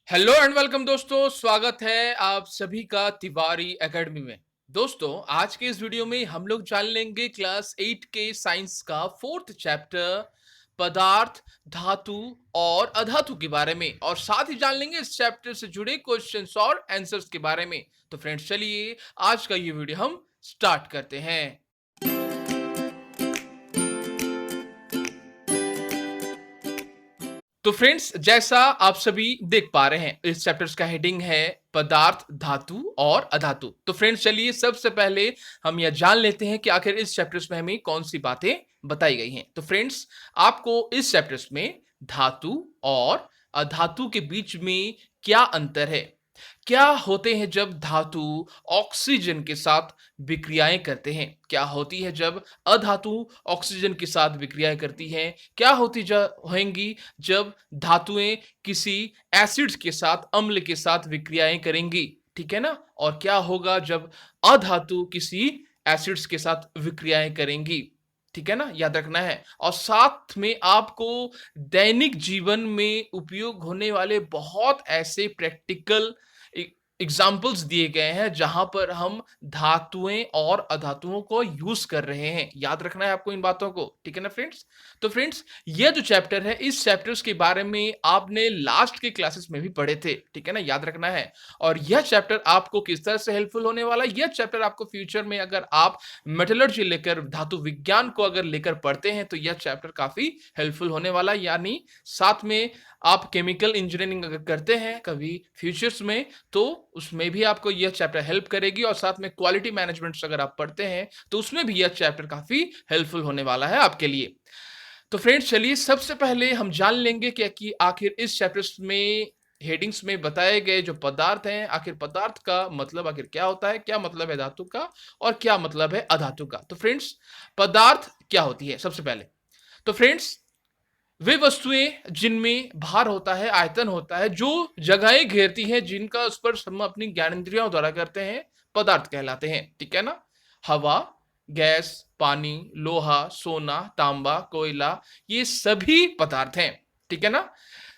Hello and welcome दोस्तों, स्वागत है आप सभी का तिवारी एकेडमी में। दोस्तों, आज के इस वीडियो में हम लोग जान लेंगे क्लास 8 के साइंस का फोर्थ चैप्टर पदार्थ, धातु और अधातु के बारे में, और साथ ही जान लेंगे इस चैप्टर से जुड़े क्वेश्चंस और आंसर्स के बारे में। तो फ्रेंड्स, चलिए आज का ये वीडियो हम स्टार्ट करते हैं। तो फ्रेंड्स, जैसा आप सभी देख पा रहे हैं, इस चैप्टर्स का हेडिंग है पदार्थ, धातु और अधातु। तो फ्रेंड्स, चलिए सबसे पहले हम यह जान लेते हैं कि आखिर इस चैप्टर्स में हमें कौन सी बातें बताई गई हैं। तो फ्रेंड्स, आपको इस चैप्टर्स में धातु और अधातु के बीच में क्या अंतर है, क्या होते हैं जब धातु ऑक्सीजन के साथ विक्रियाएं करते हैं, क्या होती है जब अधातु ऑक्सीजन के साथ विक्रियाएं करती हैं, क्या होंगी जब धातुएं किसी एसिड्स के साथ, अम्ल के साथ विक्रियाएं करेंगी, ठीक है ना, और क्या होगा जब अधातु किसी एसिड्स के साथ विक्रियाएं करेंगी, ठीक है ना, याद रखना है। और साथ में आपको दैनिक जीवन में उपयोग होने वाले बहुत ऐसे प्रैक्टिकल एग्जाम्पल्स दिए गए हैं जहां पर हम धातुएं और अधातुओं को यूज कर रहे हैं। याद रखना है आपको इन बातों को, ठीक है ना फ्रेंड्स। तो फ्रेंड्स, ये जो चैप्टर है, इस चैप्टर्स के बारे में आपने लास्ट के क्लासेस में भी पढ़े थे, ठीक है ना, याद रखना है। और यह चैप्टर आपको किस तरह से हेल्पफुल होने वाला है, यह चैप्टर आपको फ्यूचर में अगर आप मेटलर्जी लेकर, धातु विज्ञान को अगर लेकर पढ़ते हैं, तो यह चैप्टर काफी हेल्पफुल होने वाला है। यानी साथ में आप केमिकल इंजीनियरिंग अगर करते हैं कभी फ्यूचर्स में, तो उसमें भी आपको यह चैप्टर हेल्प करेगी। और साथ में क्वालिटी मैनेजमेंट अगर आप पढ़ते हैं, तो उसमें भी यह चैप्टर काफी हेल्पफुल होने वाला है आपके लिए। तो फ्रेंड्स, चलिए सबसे पहले हम जान लेंगे कि आखिर इस चैप्टर्स में हेडिंग्स में बताए गए जो पदार्थ हैं, आखिर पदार्थ का मतलब आखिर क्या होता है, क्या मतलब है धातु का और क्या मतलब है अधातु का। तो फ्रेंड्स, पदार्थ क्या होती है सबसे पहले। तो फ्रेंड्स, वे वस्तुएं जिनमें भार होता है, आयतन होता है, जो जगहें घेरती हैं, जिनका स्पर्श हम अपनी ज्ञानेंद्रियों द्वारा करते हैं, पदार्थ कहलाते हैं, ठीक है ना। हवा, गैस, पानी, लोहा, सोना, तांबा, कोयला, ये सभी पदार्थ हैं, ठीक है ना।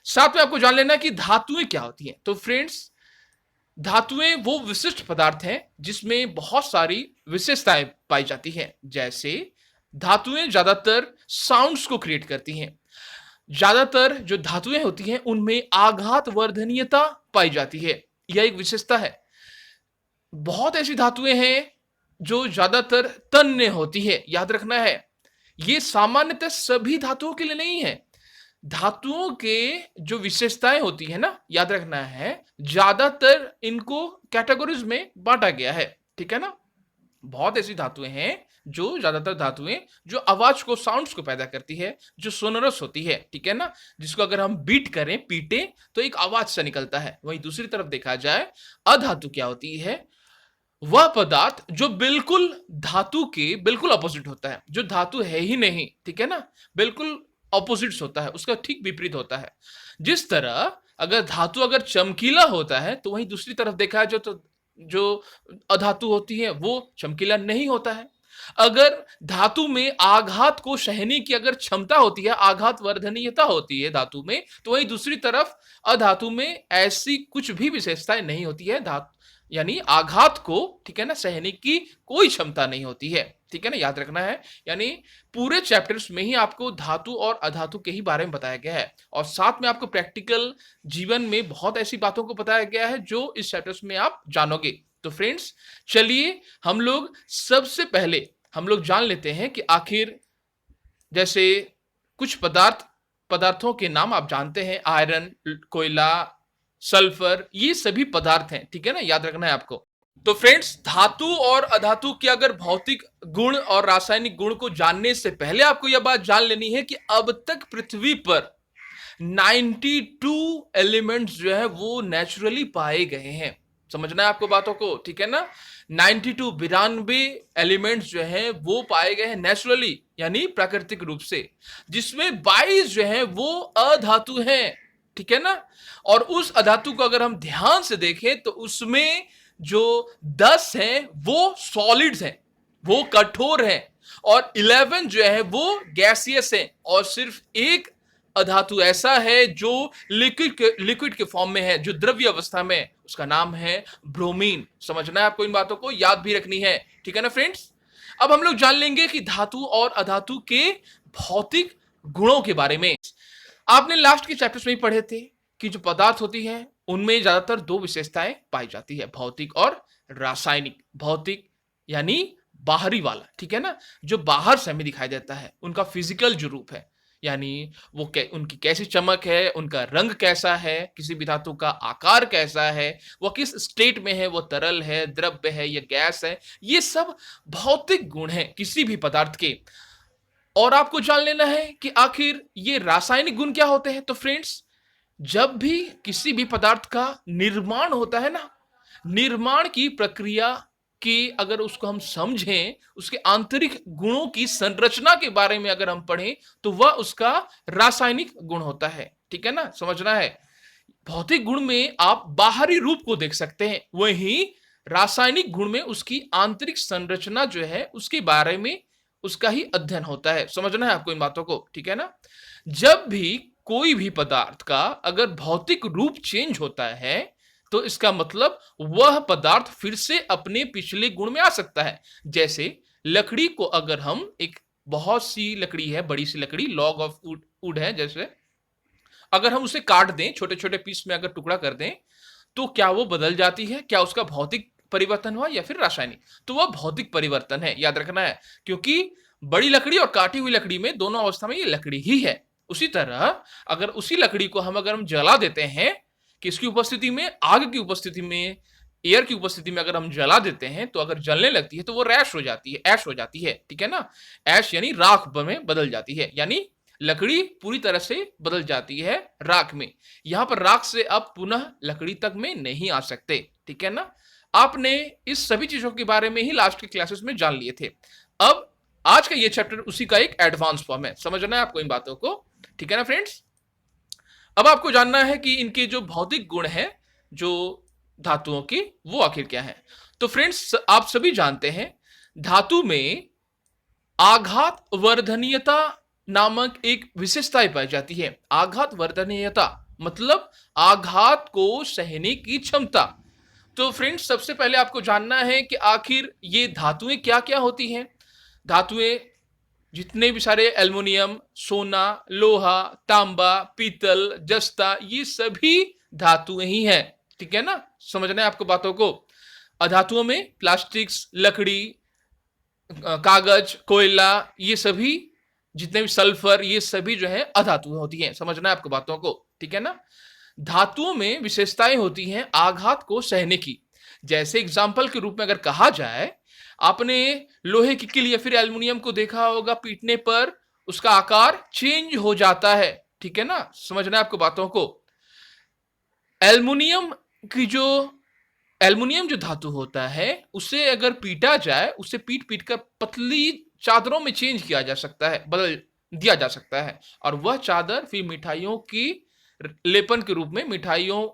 साथ में आपको जान लेना कि धातुएं क्या होती हैं। तो फ्रेंड्स, धातुएं वो विशिष्ट पदार्थ हैं जिसमें बहुत सारी विशेषताएं पाई जाती हैं। जैसे धातुएं ज्यादातर साउंड्स को क्रिएट करती हैं, ज्यादातर जो धातुएं होती हैं उनमें आघात वर्धनीयता पाई जाती है, यह एक विशेषता है। बहुत ऐसी धातुएं हैं जो ज्यादातर तन्य होती है, याद रखना है। ये सामान्यतः सभी धातुओं के लिए नहीं है। धातुओं के जो विशेषताएं होती है ना, याद रखना है, ज्यादातर इनको कैटेगरीज में बांटा गया है, ठीक है ना। बहुत ऐसी धातुएं हैं, जो ज्यादातर धातुएं जो आवाज को, साउंड्स को पैदा करती है, जो सोनरस होती है, ठीक है ना, जिसको अगर हम बीट करें, पीटे, तो एक आवाज से निकलता है। वहीं दूसरी तरफ देखा जाए, अधातु क्या होती है, वह पदार्थ जो बिल्कुल धातु के बिल्कुल अपोजिट होता है, जो धातु है ही नहीं, ठीक है ना, बिल्कुल ऑपोजिट्स होता है, उसका ठीक विपरीत होता है। जिस तरह अगर धातु अगर चमकीला होता है, तो वहीं दूसरी तरफ देखा जाए तो जो अधातु होती है वो चमकीला नहीं होता है। अगर धातु में आघात को सहने की अगर क्षमता होती है, आघात वर्धनीयता होती है धातु में, तो वहीं दूसरी तरफ अधातु में ऐसी कुछ भी विशेषताएं नहीं होती है, धातु यानी आघात को, ठीक है ना, सहने की कोई क्षमता नहीं होती है, ठीक है ना, याद रखना है। यानी पूरे चैप्टर्स में ही आपको धातु और अधातु के ही बारे में बताया गया है, और साथ में आपको प्रैक्टिकल जीवन में बहुत ऐसी बातों को बताया गया है जो इस चैप्टर्स में आप जानोगे। तो फ्रेंड्स, चलिए हम लोग सबसे पहले हम लोग जान लेते हैं कि आखिर जैसे कुछ पदार्थों के नाम आप जानते हैं, आयरन, कोयला, सल्फर, ये सभी पदार्थ हैं, ठीक है ना, याद रखना है आपको। तो फ्रेंड्स, धातु और अधातु के अगर भौतिक गुण और रासायनिक गुण को जानने से पहले आपको यह बात जान लेनी है कि अब तक पृथ्वी पर 92 एलिमेंट्स जो है वो नेचुरली पाए गए हैं। समझना है आपको बातों को, ठीक है ना। 92 एलिमेंट्स जो हैं वो पाए गए हैं नेचुरली, यानी प्राकृतिक रूप से, जिसमें 22 जो है वो अधातु हैं, ठीक है ना। और उस अधातु को अगर हम ध्यान से देखें तो उसमें जो 10 हैं वो सॉलिड्स हैं, वो कठोर हैं, और 11 जो है वो गैसियस हैं, और सिर्फ एक अधातु ऐसा है जो लिक्विड के फॉर्म में है, जो द्रव्य अवस्था में है, उसका नाम है ब्रोमीन। समझना है आपको, इन बातों को याद भी रखनी है, ठीक है ना फ्रेंड्स। अब हम लोग जान लेंगे कि धातु और अधातु के भौतिक गुणों के बारे में। आपने लास्ट के चैप्टर्स में ही पढ़े थे कि जो पदार्थ होती है उनमें ज्यादातर दो विशेषताएं पाई जाती है, भौतिक और रासायनिक। भौतिक यानी बाहरी वाला, ठीक है ना, जो बाहर से हमें दिखाई देता है, उनका फिजिकल जो रूप है, यानी वो उनकी कैसी चमक है, उनका रंग कैसा है, किसी भी धातु का आकार कैसा है, वो किस स्टेट में है, वो तरल है, द्रव्य है या गैस है, ये सब भौतिक गुण हैं किसी भी पदार्थ के। और आपको जान लेना है कि आखिर ये रासायनिक गुण क्या होते हैं। तो फ्रेंड्स, जब भी किसी भी पदार्थ का निर्माण होता है ना, निर्माण की प्रक्रिया की अगर उसको हम समझें, उसके आंतरिक गुणों की संरचना के बारे में अगर हम पढ़ें, तो वह उसका रासायनिक गुण होता है, ठीक है ना, समझना है। भौतिक गुण में आप बाहरी रूप को देख सकते हैं, वहीं रासायनिक गुण में उसकी आंतरिक संरचना जो है उसके बारे में उसका ही अध्ययन होता है। समझना है आपको इन बातों को, ठीक है ना। जब भी कोई भी पदार्थ का अगर भौतिक रूप चेंज होता है, तो इसका मतलब वह पदार्थ फिर से अपने पिछले गुण में आ सकता है। जैसे लकड़ी को अगर हम एक बहुत सी लकड़ी है, बड़ी सी लकड़ी, लॉग ऑफ वुड है, जैसे अगर हम उसे काट दें, छोटे छोटे पीस में अगर टुकड़ा कर दें, तो क्या वो बदल जाती है? क्या उसका भौतिक परिवर्तन हुआ या फिर रासायनिक? तो वह भौतिक परिवर्तन है, याद रखना है, क्योंकि बड़ी लकड़ी और काटी हुई लकड़ी में दोनों अवस्था में ये लकड़ी ही है। उसी तरह अगर उसी लकड़ी को अगर हम जला देते हैं, किसकी उपस्थिति में? आग की उपस्थिति में, एयर की उपस्थिति में अगर हम जला देते हैं, तो अगर जलने लगती है तो वो रैश हो जाती है, ऐश हो जाती है, ठीक है ना। ऐश यानी राख में बदल जाती है, यानी लकड़ी पूरी तरह से बदल जाती है राख में। यहां पर राख से आप पुनः लकड़ी तक में नहीं आ सकते, ठीक है ना। आपने इस सभी चीजों के बारे में ही लास्ट के क्लासेस में जान लिए थे। अब आज का ये चैप्टर उसी का एक एडवांस फॉर्म है, समझना है आपको इन बातों को, ठीक है ना फ्रेंड्स। अब आपको जानना है कि इनके जो भौतिक गुण हैं जो धातुओं के, वो आखिर क्या है। तो फ्रेंड्स, आप सभी जानते हैं धातु में आघात वर्धनीयता नामक एक विशेषता पाई जाती है। आघात वर्धनीयता मतलब आघात को सहने की क्षमता। तो फ्रेंड्स, सबसे पहले आपको जानना है कि आखिर ये धातुएं क्या क्या होती हैं। धातुएं जितने भी सारे एल्युमिनियम, सोना, लोहा, तांबा, पीतल, जस्ता, ये सभी धातुएं ही हैं, ठीक है ना। समझना है आपको बातों को। अधातुओं में प्लास्टिक्स, लकड़ी, कागज, कोयला, ये सभी जितने भी सल्फर, ये सभी जो है अधातुएं होती हैं। समझना है आपको बातों को, ठीक है ना। धातुओं में विशेषताएं होती हैं आघात को सहने की। जैसे एग्जाम्पल के रूप में अगर कहा जाए, आपने लोहे की किल या फिर एल्युमिनियम को देखा होगा, पीटने पर उसका आकार चेंज हो जाता है, ठीक है ना। समझना है आपको बातों को। एल्युमिनियम की एल्युमिनियम जो धातु होता है, उसे अगर पीटा जाए, उसे पीट पीट कर पतली चादरों में चेंज किया जा सकता है, बदल दिया जा सकता है, और वह चादर फिर मिठाइयों की लेपन के रूप में, मिठाइयों,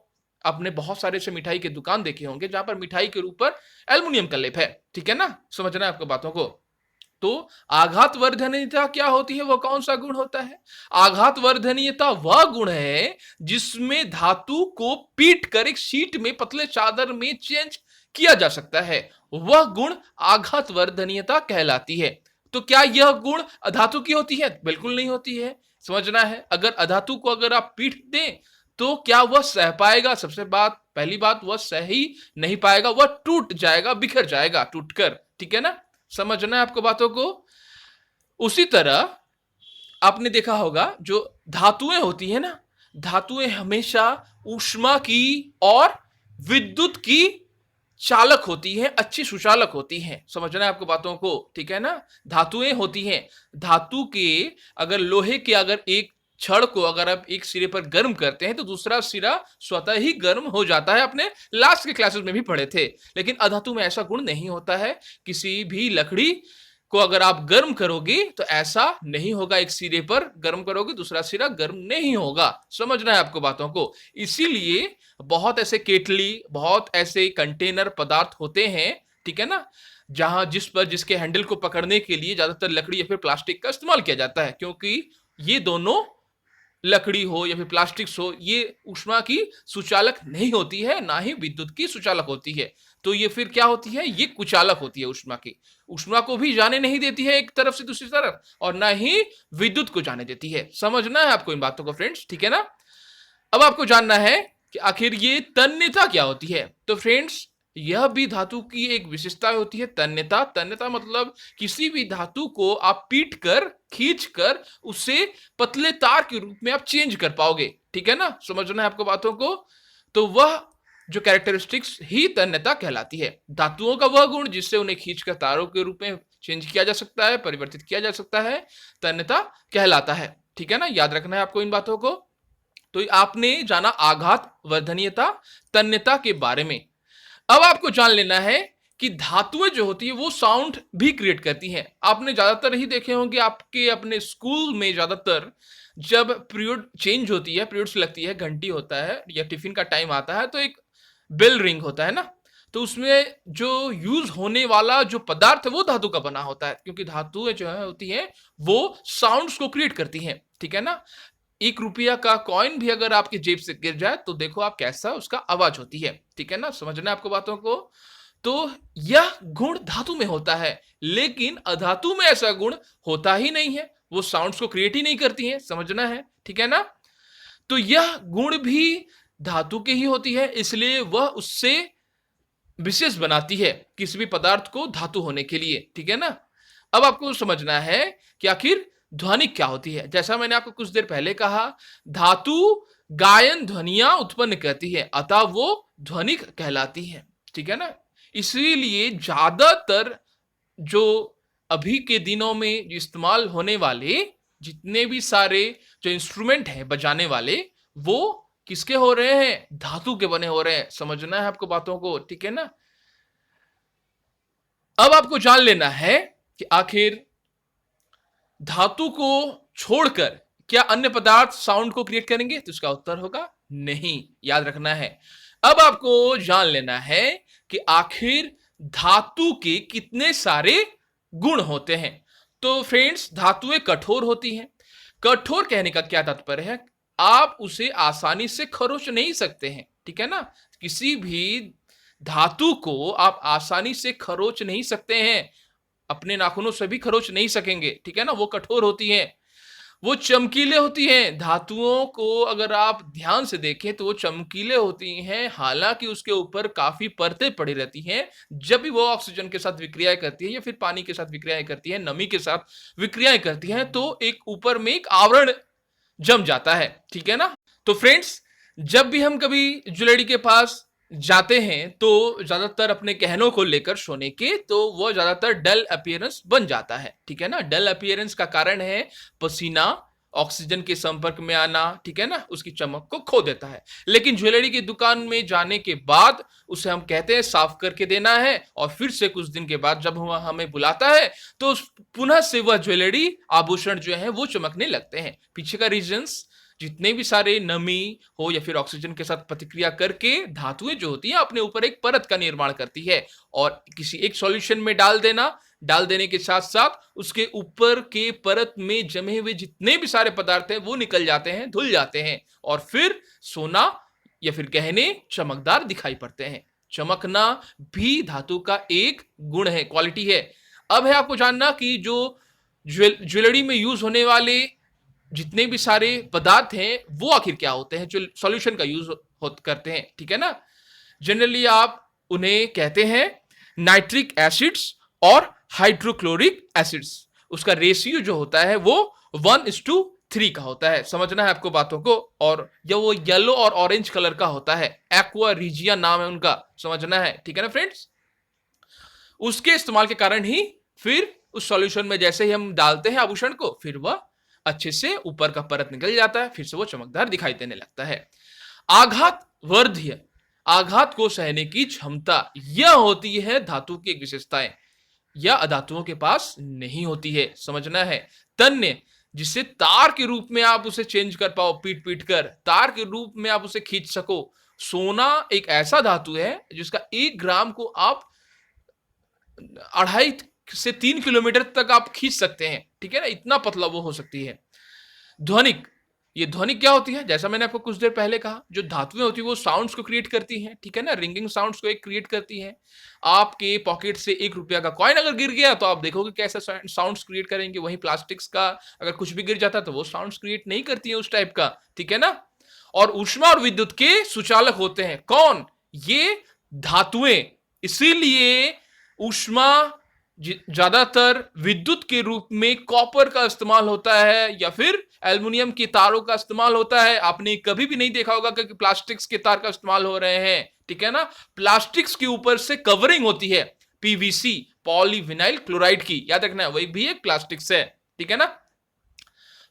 आपने बहुत सारे से मिठाई के दुकान देखे होंगे जहां पर मिठाई के ऊपर एल्युमिनियम का लेप है, ठीक है ना। समझना है आपको बातों को। तो आघात वर्धनीयता क्या होती है, वो कौन सा गुण होता है? आघात वर्धनीयता वह गुण है जिसमें धातु को पीट कर एक शीट में, पतले चादर में चेंज किया जा सकता है, वह गुण आघात वर्धनीयता कहलाती है। तो क्या यह गुण अधातु की होती है? बिल्कुल नहीं होती है। समझना है, अगर अधातु को अगर आप पीट दें तो क्या वह सह पाएगा? पहली बात, वह सह ही नहीं पाएगा, वह टूट जाएगा, बिखर जाएगा टूटकर, ठीक है ना। समझना है आपको बातों को। उसी तरह आपने देखा होगा जो धातुएं होती है ना, धातुएं हमेशा ऊष्मा की और विद्युत की चालक होती हैं, अच्छी सुचालक होती हैं। समझना है आपको बातों को, ठीक है ना। धातुएं होती हैं, धातु के अगर लोहे के अगर एक छड़ को अगर आप एक सिरे पर गर्म करते हैं तो दूसरा सिरा स्वतः ही गर्म हो जाता है। अपने लास्ट के क्लासेस में भी पढ़े थे। लेकिन अधातु में ऐसा गुण नहीं होता है। किसी भी लकड़ी को अगर आप गर्म करोगे तो ऐसा नहीं होगा, एक सिरे पर गर्म करोगे दूसरा सिरा गर्म नहीं होगा। समझना है आपको बातों को। इसीलिए बहुत ऐसे केटली, बहुत ऐसे कंटेनर पदार्थ होते हैं, ठीक है ना, जहां जिसके हैंडल को पकड़ने के लिए ज्यादातर लकड़ी या फिर प्लास्टिक का इस्तेमाल किया जाता है, क्योंकि ये दोनों लकड़ी हो या फिर प्लास्टिक्स हो, ये ऊष्मा की सुचालक नहीं होती है, ना ही विद्युत की सुचालक होती है। तो ये फिर क्या होती है? ये कुचालक होती है ऊष्मा की। ऊष्मा को भी जाने नहीं देती है एक तरफ से दूसरी तरफ, और ना ही विद्युत को जाने देती है। समझना है आपको इन बातों को फ्रेंड्स, ठीक है ना? अब आपको जानना है कि आखिर ये तन्यता क्या होती है। तो फ्रेंड्स, यह भी धातु की एक विशेषता होती है, तन्यता। तन्यता मतलब किसी भी धातु को आप पीट कर, खींच कर उसे पतले तार के रूप में आप चेंज कर पाओगे, ठीक है ना? समझना है आपको बातों को। तो वह जो कैरेक्टरिस्टिक्स ही तन्यता कहलाती है। धातुओं का वह गुण जिससे उन्हें खींचकर तारों के रूप में चेंज किया जा सकता है, परिवर्तित किया जा सकता है, तन्यता कहलाता है, ठीक है ना? याद रखना है आपको इन बातों को। तो आपने जाना आघात, वर्धनीयता, तन्यता के बारे में। अब आपको जान लेना है कि धातुएं जो होती है वो साउंड भी क्रिएट करती हैं। आपने ज्यादातर ही देखे होंगे आपके अपने स्कूल में, ज्यादातर जब पीरियड चेंज होती है, पीरियड्स लगती है, घंटी होता है या टिफिन का टाइम आता है, तो एक बेल रिंग होता है ना, तो उसमें जो यूज होने वाला जो पदार्थ है वो धातु का बना होता है, क्योंकि धातुएं जो है होती हैं वो साउंड्स को क्रिएट करती हैं, ठीक है ना? 1 रुपया का कॉइन भी अगर आपकी जेब से गिर जाए तो देखो आप कैसा उसका आवाज होती है, ठीक है ना? समझना है आपको बातों को। तो यह गुण धातु में होता है, लेकिन अधातु में ऐसा गुण होता ही नहीं है, वो साउंड्स को क्रिएट ही नहीं करती है, समझना है, ठीक है ना? तो यह गुण भी धातु की ही होती है, इसलिए वह उससे विशेष बनाती है किसी भी पदार्थ को धातु होने के लिए, ठीक है ना? अब आपको समझना है कि आखिर ध्वनि क्या होती है। जैसा मैंने आपको कुछ देर पहले कहा, धातु गायन ध्वनियां उत्पन्न करती है, अतः वो ध्वनिक कहलाती है, ठीक है ना? इसीलिए ज्यादातर जो अभी के दिनों में इस्तेमाल होने वाले जितने भी सारे जो इंस्ट्रूमेंट हैं बजाने वाले, वो किसके हो रहे हैं? धातु के बने हो रहे हैं। समझना है आपको बातों को, ठीक है ना? अब आपको जान लेना है कि आखिर धातु को छोड़कर क्या अन्य पदार्थ साउंड को क्रिएट करेंगे? तो इसका उत्तर होगा नहीं, याद रखना है। अब आपको जान लेना है कि आखिर धातु के कितने सारे गुण होते हैं। तो फ्रेंड्स, धातुएं कठोर होती हैं। कठोर कहने का क्या तात्पर्य है? आप उसे आसानी से खरोच नहीं सकते हैं, ठीक है ना? किसी भी धातु को आप आसानी से खरोच नहीं सकते हैं, अपने नाखूनों से भी खरोच नहीं सकेंगे, ठीक है ना? वो कठोर होती हैं, वो चमकीले होती हैं। धातुओं को अगर आप ध्यान से देखें तो वो चमकीले होती हैं, हालांकि उसके ऊपर काफी परतें पड़ी रहती हैं। जब भी वो ऑक्सीजन के साथ विक्रियाएं करती है या फिर पानी के साथ विक्रियाएं करती है, नमी के साथ विक्रियाएं करती हैं, तो एक ऊपर में एक आवरण जम जाता है, ठीक है ना? तो फ्रेंड्स, जब भी हम कभी ज्वेलरी के पास जाते हैं तो ज्यादातर अपने गहनों को लेकर सोने के, तो वो ज्यादातर डल अपीयरेंस बन जाता है, ठीक है ना? डल अपीयरेंस का कारण है पसीना, ऑक्सीजन के संपर्क में आना, ठीक है ना? उसकी चमक को खो देता है। लेकिन ज्वेलरी की दुकान में जाने के बाद उसे हम कहते हैं साफ करके देना है, और फिर से कुछ दिन के बाद जब वह हमें बुलाता है तो पुनः से वह ज्वेलरी, आभूषण जो है वो चमकने लगते हैं। पीछे का रीजंस, जितने भी सारे नमी हो या फिर ऑक्सीजन के साथ प्रतिक्रिया करके धातुएं जो होती हैं अपने ऊपर एक परत का निर्माण करती है, और किसी एक सॉल्यूशन में डाल देने के साथ साथ उसके ऊपर के परत में जमे हुए जितने भी सारे पदार्थ हैं वो निकल जाते हैं, धुल जाते हैं, और फिर सोना या फिर गहने चमकदार दिखाई पड़ते हैं। चमकना भी धातु का एक गुण है, क्वालिटी है। अब है आपको जानना कि जो ज्वेलरी में यूज होने वाले जितने भी सारे पदार्थ हैं वो आखिर क्या होते हैं जो सॉल्यूशन का यूज करते हैं, ठीक है ना? जनरली आप उन्हें कहते हैं नाइट्रिक एसिड्स और हाइड्रोक्लोरिक एसिड्स। उसका रेशियो जो होता है वो 1:3 का होता है। समझना है आपको बातों को। और ये वो येलो और ऑरेंज कलर का होता है, एक्वा रिजिया नाम है उनका, समझना है, ठीक है ना फ्रेंड्स? उसके इस्तेमाल के कारण ही फिर उस सॉल्यूशन में जैसे ही हम डालते हैं आभूषण को, फिर वह अच्छे से ऊपर का परत निकल जाता है, फिर से वो चमकदार दिखाई देने लगता है। आघात वर्ध्य, आघात को सहने की क्षमता, यह होती है धातु की एक विशेषताएं, यह अधातुओं के पास नहीं होती है, समझना है। तन्य, जिसे तार के रूप में आप उसे चेंज कर पाओ, पीट पीट कर तार के रूप में आप उसे खींच सको। सोना एक ऐसा धातु है जिसका 1 ग्राम को आप 2.5 से 3 किलोमीटर तक आप खींच सकते हैं, ठीक है ना? इतना पतला वो हो सकती है। ध्वनिक, ये ध्वनि क्या होती है? जैसा मैंने आपको कुछ देर पहले कहा, जो धातुएं होती है वो साउंड्स को क्रिएट करती हैं, ठीक है ना, रिंगिंग साउंड्स को एक क्रिएट करती हैं। आपके पॉकेट से 1 रुपया का कॉइन अगर गिर गया तो आप देखोगे कैसा साउंड्स क्रिएट करेंगे। वहीं प्लास्टिक्स का अगर कुछ भी गिर जाता तो वो साउंड्स क्रिएट नहीं करती है उस टाइप का, ठीक है ना। और ऊष्मा और विद्युत के सुचालक होते हैं कौन? ये धातुएं। इसीलिए ऊष्मा ज्यादातर विद्युत के रूप में कॉपर का इस्तेमाल होता है या फिर एल्युमिनियम के तारों का इस्तेमाल होता है। आपने कभी भी नहीं देखा होगा कि प्लास्टिक्स के तार का इस्तेमाल हो रहे हैं, ठीक है ना। प्लास्टिक्स के ऊपर से कवरिंग होती है पीवीसी, पॉलीविनाइल क्लोराइड की, याद रखना वही भी एक प्लास्टिक्स है, ठीक है ना।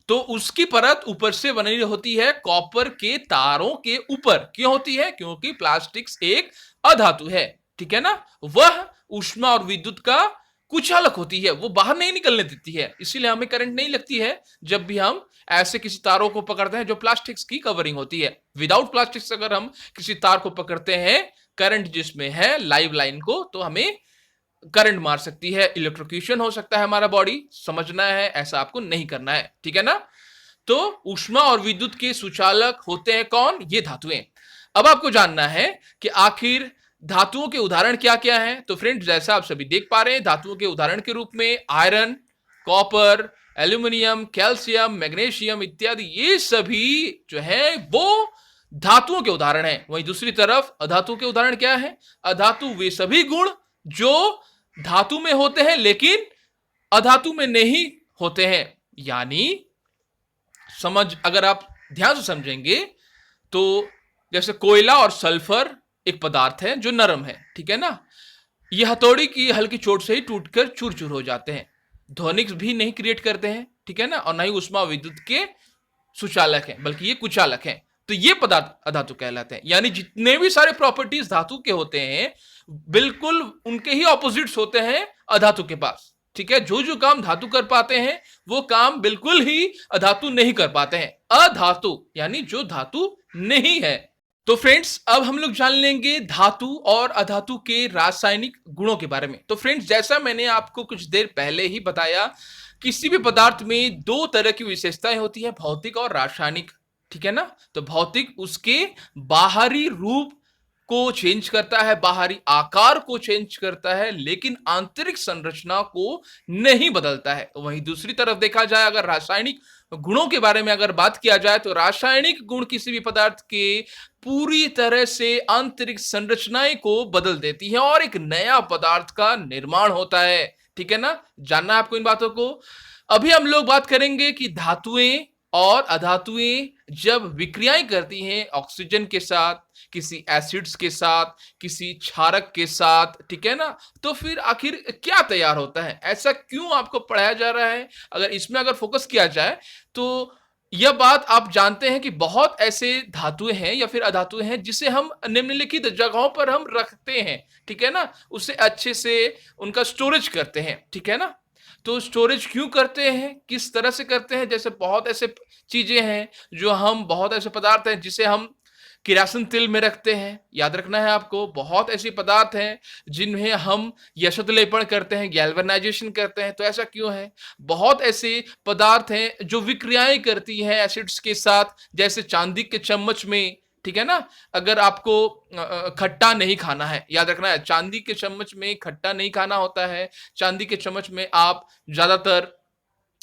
तो उसकी परत ऊपर से बनी होती है कॉपर के तारों के ऊपर। क्यों होती है? क्योंकि प्लास्टिक्स एक अधातु है, ठीक है ना। वह ऊष्मा और विद्युत का कुचालक होती है, वो बाहर नहीं निकलने देती है, इसीलिए हमें करंट नहीं लगती है जब भी हम ऐसे किसी तारों को पकड़ते हैं जो प्लास्टिक्स की कवरिंग होती है। विदाउट प्लास्टिक्स अगर हम किसी तार को पकड़ते हैं करंट जिसमें है लाइव लाइन को, तो हमें करंट मार सकती है, इलेक्ट्रोक्यूशन हो सकता है हमारा बॉडी। समझना है, ऐसा आपको नहीं करना है, ठीक है ना। तो ऊष्मा और विद्युत के सुचालक होते हैं कौन? ये धातुएं। अब आपको जानना है कि आखिर धातुओं के उदाहरण क्या क्या हैं। तो फ्रेंड्स, जैसा आप सभी देख पा रहे हैं, धातुओं के उदाहरण के रूप में iron, copper, aluminium, calcium, magnesium इत्यादि, ये सभी जो है वो धातुओं के उदाहरण हैं। वहीं दूसरी तरफ अधातु के उदाहरण क्या है? अधातु वे सभी गुण जो धातु में होते हैं लेकिन अधातु में नहीं होते हैं। यानी अगर आप ध्यान से समझेंगे तो जैसे कोयला और सल्फर एक पदार्थ है जो नरम है, ठीक है ना। यह हथौड़ी की हल्की चोट से ही टूटकर चूर चूर हो जाते हैं, ध्वनिक भी नहीं क्रिएट करते हैं, ठीक है ना। और ना ही उष्मा विद्युत के सुचालक हैं, बल्कि ये कुचालक हैं। तो ये पदार्थ अधातु कहलाते हैं। यानी जितने भी सारे प्रॉपर्टीज धातु के होते हैं बिल्कुल उनके ही ऑपोजिट्स होते हैं अधातु के पास, ठीक है। जो जो काम धातु कर पाते हैं वो काम बिल्कुल ही अधातु नहीं कर पाते हैं। अधातु यानी जो धातु नहीं है। तो फ्रेंड्स, अब हम लोग जान लेंगे धातु और अधातु के रासायनिक गुणों के बारे में। तो फ्रेंड्स, जैसा मैंने आपको कुछ देर पहले ही बताया, किसी भी पदार्थ में 2 तरह की विशेषताएं होती है, भौतिक और रासायनिक, ठीक है ना। तो भौतिक उसके बाहरी रूप को चेंज करता है, बाहरी आकार को चेंज करता है, लेकिन आंतरिक संरचना को नहीं बदलता है। वहीं दूसरी तरफ देखा जाए, अगर रासायनिक गुणों के बारे में अगर बात किया जाए, तो रासायनिक गुण किसी भी पदार्थ के पूरी तरह से आंतरिक संरचनाएं को बदल देती है और एक नया पदार्थ का निर्माण होता है, ठीक है ना। जानना है आपको इन बातों को। अभी हम लोग बात करेंगे कि धातुएं और अधातुएं जब विक्रियाएं करती हैं ऑक्सीजन के साथ, किसी एसिड्स के साथ, किसी क्षारक के साथ, ठीक है ना, तो फिर आखिर क्या तैयार होता है, ऐसा क्यों आपको पढ़ाया जा रहा है। अगर इसमें अगर फोकस किया जाए तो यह बात आप जानते हैं कि बहुत ऐसे धातुएं हैं या फिर अधातुएं हैं जिसे हम निम्नलिखित जगहों पर हम रखते हैं, ठीक है ना, उसे अच्छे से उनका स्टोरेज करते हैं, ठीक है ना। तो स्टोरेज क्यों करते हैं, किस तरह से करते हैं? जैसे बहुत ऐसे चीजें हैं जो हम, बहुत ऐसे पदार्थ हैं जिसे हम किरासन तेल में रखते हैं, याद रखना है आपको। बहुत ऐसे पदार्थ हैं जिन्हें हम यशत लेपन करते हैं, गैल्वेनाइजेशन करते हैं। तो ऐसा क्यों है? बहुत ऐसे पदार्थ हैं जो विक्रियाएं करती हैं एसिड्स के साथ, जैसे चांदी के चम्मच में, ठीक है ना। अगर आपको खट्टा नहीं खाना है, याद रखना है, चांदी के चम्मच में खट्टा नहीं खाना होता है। चांदी के चम्मच में आप ज्यादातर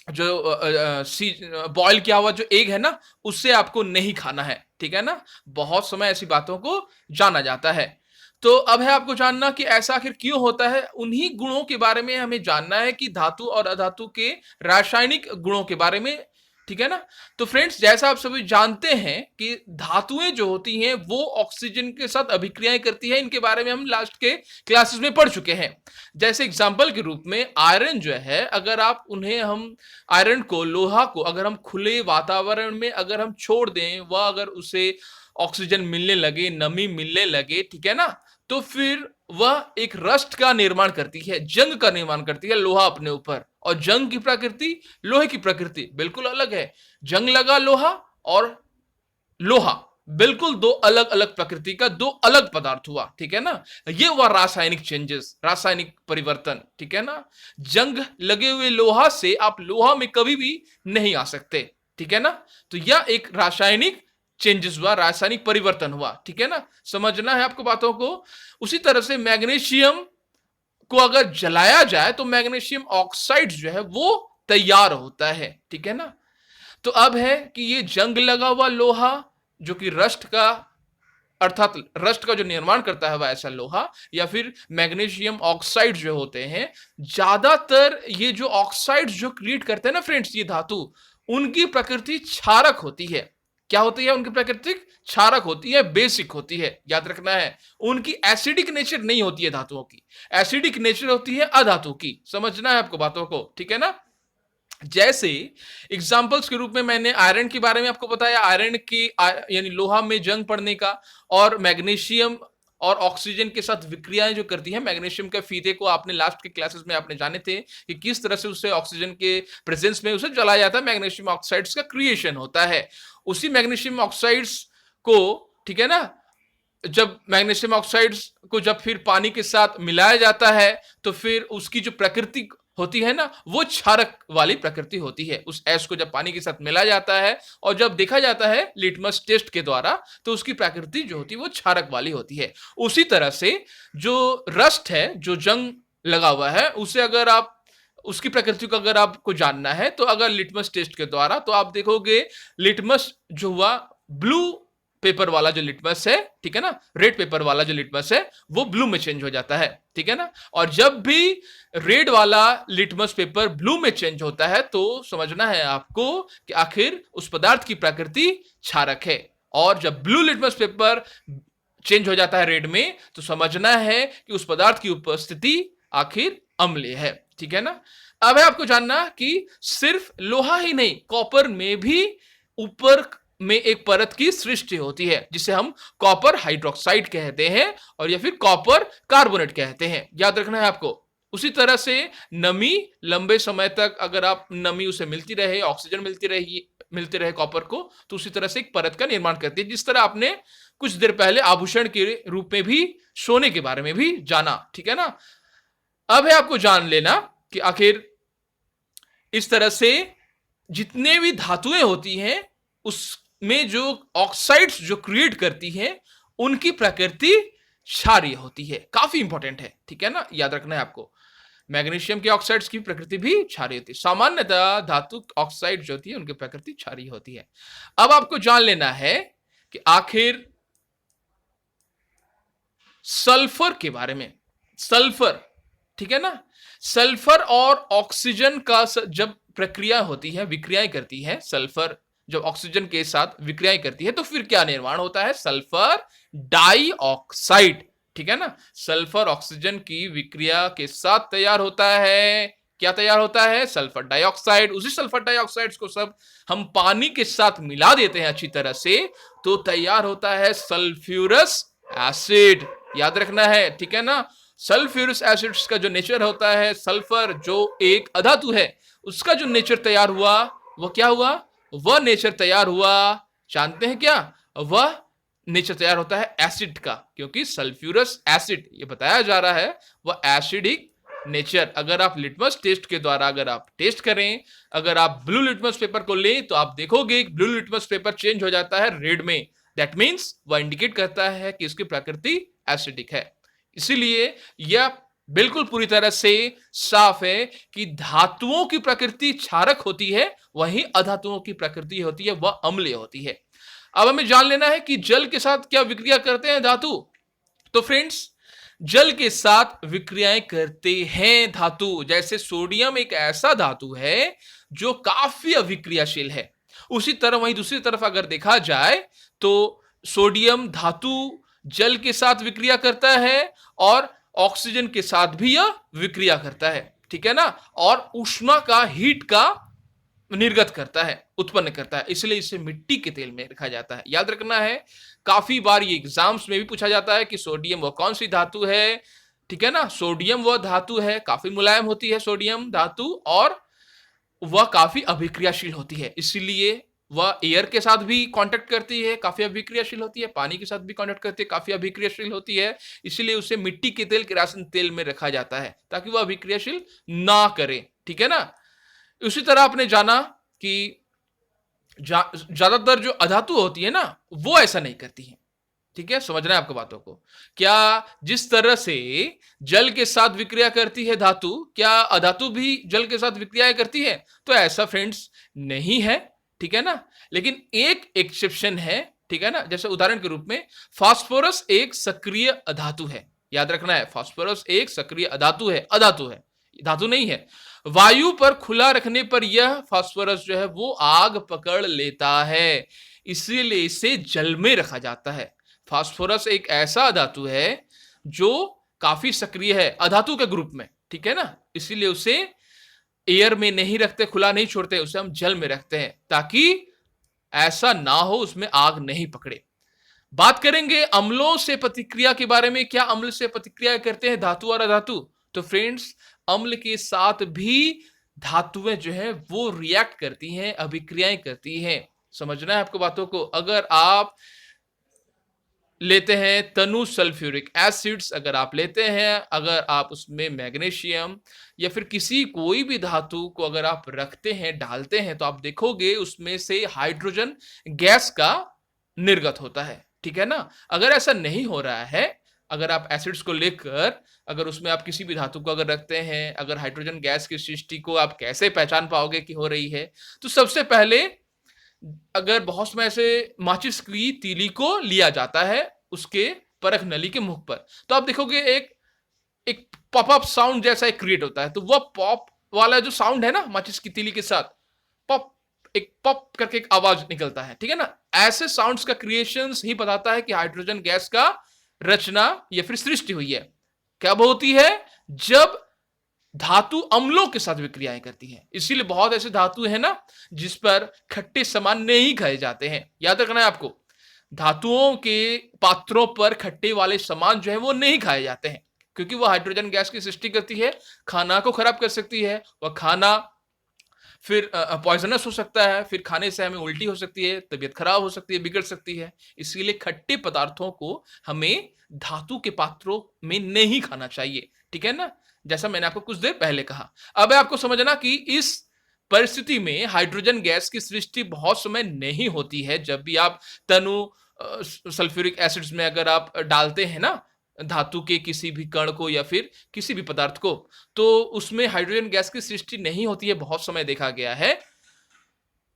जो बॉयल किया हुआ जो एग है ना, उससे आपको नहीं खाना है, ठीक है ना। बहुत समय ऐसी बातों को जाना जाता है। तो अब है आपको जानना कि ऐसा आखिर क्यों होता है। उन्हीं गुणों के बारे में हमें जानना है कि धातु और अधातु के रासायनिक गुणों के बारे में, ठीक है ना। तो फ्रेंड्स, जैसा आप सभी जानते हैं कि धातुएं जो होती हैं वो ऑक्सीजन के साथ अभिक्रियाएं करती है। इनके बारे में हम लास्ट के क्लासेस में पढ़ चुके हैं। जैसे एग्जांपल के रूप में आयरन जो है, अगर आप उन्हें हम आयरन को, लोहा को अगर हम खुले वातावरण में अगर हम छोड़ दें, वह अगर उसे ऑक्सीजन मिलने लगे, नमी मिलने लगे, ठीक है ना, तो फिर वह एक रस्ट का निर्माण करती है, जंग का निर्माण करती है लोहा अपने ऊपर। और जंग की प्रकृति, लोहे की प्रकृति बिल्कुल अलग है। जंग लगा लोहा और लोहा बिल्कुल 2 अलग अलग प्रकृति का 2 अलग पदार्थ हुआ, ठीक है ना। ये हुआ रासायनिक चेंजेस, रासायनिक परिवर्तन, ठीक है ना। जंग लगे हुए लोहा से आप लोहा में कभी भी नहीं आ सकते, ठीक है ना। तो यह एक रासायनिक चेंजेस हुआ, रासायनिक परिवर्तन हुआ, ठीक है ना। समझना है आपको बातों को। उसी तरह से मैग्नीशियम को अगर जलाया जाए तो मैग्नीशियम ऑक्साइड जो है वो तैयार होता है, ठीक है ना। तो अब है कि ये जंग लगा हुआ लोहा जो कि रस्ट का, अर्थात रस्ट का जो निर्माण करता है वह ऐसा लोहा, या फिर मैग्नीशियम ऑक्साइड जो होते हैं, ज्यादातर ये जो ऑक्साइड जो क्रिएट करते हैं ना फ्रेंड्स, ये धातु, उनकी प्रकृति क्षारक होती है। क्या होती है उनकी प्रकृति? क्षारक होती है, बेसिक होती है, याद रखना है। उनकी एसिडिक नेचर नहीं होती है धातुओं की, एसिडिक नेचर होती है अधातु की। समझना है आपको बातों को, ठीक है ना। जैसे एग्जाम्पल्स के रूप में मैंने आयरन के बारे में आपको बताया, आयरन की यानी लोहा में जंग पड़ने का, और मैग्नीशियम और ऑक्सीजन के साथ विक्रियाएं जो करती है। मैग्नीशियम के फीते को आपने लास्ट के क्लासेस में आपने जाने थे कि किस तरह से उसे ऑक्सीजन के प्रेजेंस में उसे जलाया जाता है, मैग्नीशियम ऑक्साइड्स का क्रिएशन होता है। उसी मैग्नीशियम ऑक्साइड्स को, ठीक है ना, जब मैग्नीशियम ऑक्साइड्स को जब फिर पानी के साथ मिलाया जाता है तो फिर उसकी जो प्रकृति होती है ना, वो क्षारक वाली प्रकृति होती है। उस एस को जब पानी के साथ मिलाया जाता है और जब देखा जाता है लिटमस टेस्ट के द्वारा, तो उसकी प्रकृति जो होती है वो क्षारक वाली होती है। उसी तरह से जो रस्ट है, जो जंग लगा हुआ है, उसे अगर आप, उसकी प्रकृति को अगर आपको जानना है तो अगर लिटमस टेस्ट के द्वारा, तो आप देखोगे लिटमस जो हुआ, ब्लू पेपर वाला जो लिटमस है, ठीक है ना, रेड पेपर वाला जो लिटमस है वो ब्लू में चेंज हो जाता है, ठीक है ना। और जब भी रेड वाला लिटमस पेपर ब्लू में चेंज होता है तो समझना है आपको कि आखिर उस पदार्थ की प्रकृति क्षारक है। और जब ब्लू लिटमस पेपर चेंज हो जाता है रेड में, तो समझना है कि उस पदार्थ की उपस्थिति आखिर अम्लीय है, ठीक है ना। अब है आपको जानना कि सिर्फ लोहा ही नहीं, कॉपर में भी ऊपर में एक परत की सृष्टि होती है जिसे हम कॉपर हाइड्रोक्साइड कहते हैं, और या फिर कॉपर कार्बोनेट कहते हैं, याद रखना है आपको। उसी तरह से नमी, लंबे समय तक अगर आप नमी उसे मिलती रहे, ऑक्सीजन मिलते रहे कॉपर को, तो उसी तरह से एक परत का निर्माण करती है। जिस तरह आपने कुछ देर पहले आभूषण के रूप में भी सोने के बारे में भी जाना, ठीक है ना। अब है आपको जान लेना कि आखिर इस तरह से जितने भी धातुएं होती हैं उसमें जो ऑक्साइड्स जो क्रिएट करती हैं उनकी प्रकृति क्षारीय होती है। काफी इंपॉर्टेंट है, ठीक है ना, याद रखना है आपको। मैग्नीशियम के ऑक्साइड्स की प्रकृति भी क्षारीय होती है। सामान्यतः धातु ऑक्साइड जो होती है उनकी प्रकृति क्षारीय होती है। अब आपको जान लेना है कि आखिर सल्फर के बारे में। सल्फर, ठीक है ना, सल्फर और ऑक्सीजन का जब प्रक्रिया होती है, विक्रियाएं करती है, सल्फर जब ऑक्सीजन के साथ विक्रियाएं करती है तो फिर क्या निर्माण होता है? सल्फर डाइऑक्साइड, ठीक है ना। सल्फर ऑक्सीजन की विक्रिया के साथ तैयार होता है। क्या तैयार होता है? Sulphur dioxide. उसी सल्फर डाइऑक्साइड को सब हम पानी के साथ मिला देते हैं अच्छी तरह से, तो तैयार होता है सल्फ्यूरस एसिड। याद रखना है, ठीक है ना। सल्फ्यूरस एसिड्स का जो नेचर होता है, सल्फर जो एक अधातु है उसका जो नेचर तैयार हुआ वो क्या हुआ? वह नेचर तैयार हुआ, जानते हैं क्या? वह नेचर तैयार होता है एसिड का, क्योंकि सल्फ्यूरस एसिड ये बताया जा रहा है वह एसिडिक नेचर। अगर आप लिटमस टेस्ट के द्वारा अगर आप टेस्ट करें, अगर आप ब्लू लिटमस पेपर को लें तो आप देखोगे ब्लू लिटमस पेपर चेंज हो जाता है रेड में। दैट मीन्स वह इंडिकेट करता है कि इसकी प्रकृति एसिडिक है। इसीलिए यह बिल्कुल पूरी तरह से साफ है कि धातुओं की प्रकृति क्षारक होती है, वहीं अधातुओं की प्रकृति होती है वह अम्लीय होती है। अब हमें जान लेना है कि जल के साथ क्या विक्रिया करते हैं धातु। तो फ्रेंड्स, जल के साथ विक्रियाएं करते हैं धातु। जैसे सोडियम एक ऐसा धातु है जो काफी अभिक्रियाशील है। उसी तरह वहीं दूसरी तरफ अगर देखा जाए तो सोडियम धातु जल के साथ विक्रिया करता है और ऑक्सीजन के साथ भी यह विक्रिया करता है, ठीक है ना। और ऊष्मा का, हीट का निर्गत करता है, उत्पन्न करता है। इसलिए इसे मिट्टी के तेल में रखा जाता है। याद रखना है, काफी बार ये एग्जाम्स में भी पूछा जाता है कि सोडियम वह कौन सी धातु है, ठीक है ना। सोडियम वह धातु है, काफी मुलायम होती है सोडियम धातु, और वह काफी अभिक्रियाशील होती है। इसीलिए वह एयर के साथ भी कांटेक्ट करती है, काफी अभिक्रियाशील होती है, पानी के साथ भी कांटेक्ट करती है, काफी अभिक्रियाशील होती है। इसीलिए उसे मिट्टी के तेल, किरासन तेल में रखा जाता है ताकि वह अभिक्रियाशील ना करे, ठीक है ना। उसी तरह आपने जाना कि ज्यादातर जो अधातु होती है ना, वो ऐसा नहीं करती है। ठीक है, समझना है आपको बातों को। क्या जिस तरह से जल के साथ विक्रिया करती है धातु, क्या अधातु भी जल के साथ विक्रियाएं करती है? तो ऐसा फ्रेंड्स नहीं है। ठीक है ना, लेकिन एक एक्सेप्शन है। ठीक है ना, जैसे उदाहरण के रूप में फास्फोरस एक सक्रिय अधातु है। याद रखना है, फास्फोरस एक सक्रिय अधातु है, अधातु है, धातु नहीं है। वायु पर खुला रखने पर यह फास्फोरस जो है वो आग पकड़ लेता है, इसीलिए इसे जल में रखा जाता है। फास्फोरस एक ऐसा धातु है जो काफी सक्रिय है अधातु के ग्रुप में। ठीक है ना, इसीलिए उसे एयर में नहीं रखते, खुला नहीं छोड़ते, उसे हम जल में रखते हैं ताकि ऐसा ना हो, उसमें आग नहीं पकड़े। बात करेंगे अम्लों से प्रतिक्रिया के बारे में। क्या अम्ल से प्रतिक्रिया करते हैं धातु और अधातु? तो फ्रेंड्स, अम्ल के साथ भी धातुएं जो है वो रिएक्ट करती हैं, अभिक्रियाएं करती हैं। समझना है आपको बातों को। अगर आप लेते हैं तनु सल्फ्यूरिक एसिड्स, अगर आप लेते हैं, अगर आप उसमें मैग्नीशियम या फिर किसी कोई भी धातु को अगर आप रखते हैं, डालते हैं, तो आप देखोगे उसमें से हाइड्रोजन गैस का निर्गत होता है। ठीक है ना, अगर ऐसा नहीं हो रहा है, अगर आप एसिड्स को लेकर अगर उसमें आप किसी भी धातु को अगर रखते हैं, अगर हाइड्रोजन गैस की सृष्टि को आप कैसे पहचान पाओगे कि हो रही है? तो सबसे पहले अगर बहुत समय से माचिस की तीली को लिया जाता है उसके परख नली के मुख पर, तो आप देखोगे एक एक पॉपअप साउंड जैसा एक क्रिएट होता है। तो वह पॉप वाला जो साउंड है ना, माचिस की तीली के साथ पॉप, एक पॉप करके एक आवाज निकलता है। ठीक है ना, ऐसे साउंड्स का क्रिएशन ही बताता है कि हाइड्रोजन गैस का रचना या फिर सृष्टि हुई है। कब होती है? जब धातु अम्लों के साथ विक्रियाएं करती हैं। इसीलिए बहुत ऐसे धातु है ना जिस पर खट्टे सामान नहीं खाए जाते हैं। याद रखना है आपको, धातुओं के पात्रों पर खट्टे वाले सामान जो है वो नहीं खाए जाते हैं, क्योंकि वो हाइड्रोजन गैस की सृष्टि करती है, खाना को खराब कर सकती है। वह खाना फिर पॉइजनस हो सकता है, फिर खाने से हमें उल्टी हो सकती है, तबीयत खराब हो सकती है, बिगड़ सकती है। इसीलिए खट्टे पदार्थों को हमें धातु के पात्रों में नहीं खाना चाहिए। ठीक है ना, जैसा मैंने आपको कुछ देर पहले कहा। अब आपको समझना कि इस परिस्थिति में हाइड्रोजन गैस की सृष्टि बहुत समय नहीं होती है। जब भी आप तनु सल्फ्यूरिक एसिड्स में अगर आप डालते हैं ना धातु के किसी भी कण को या फिर किसी भी पदार्थ को, तो उसमें हाइड्रोजन गैस की सृष्टि नहीं होती है, बहुत समय देखा गया है।